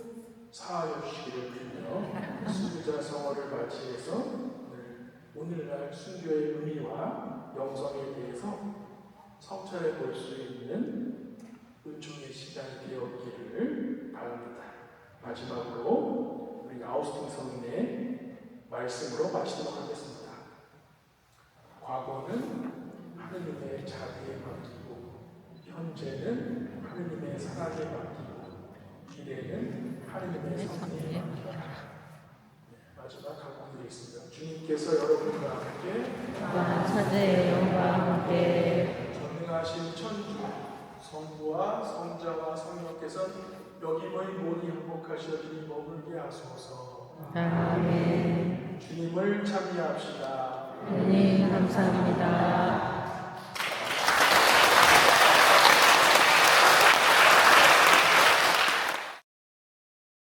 A: 사하여 주시기를 빌며 순교자 성월을 맞이해서 오늘날 순교의 의미와 영성에 대해서 성찰해 볼 수 있는 은총의 시간이 되었기를 바랍니다. 마지막으로 우리 아우스틴 성인의 말씀으로 마치도록 하겠습니다. 과거는 하느님의 자비에 맡기고 현재는 하느님의 사랑에 맡기고 미래는 하느님의 섭리에 맡겨라. 마지막 강구드리겠습니다. 주님께서 여러분과 함께
B: 천의 영과 함께
A: 전능하신 천주 성부와 성자와 성령께서 여김의 모든 행복하시어 주님 머물게 하소서.
B: 아멘.
A: 주님을 찬미합시다.
B: 주님 감사합니다.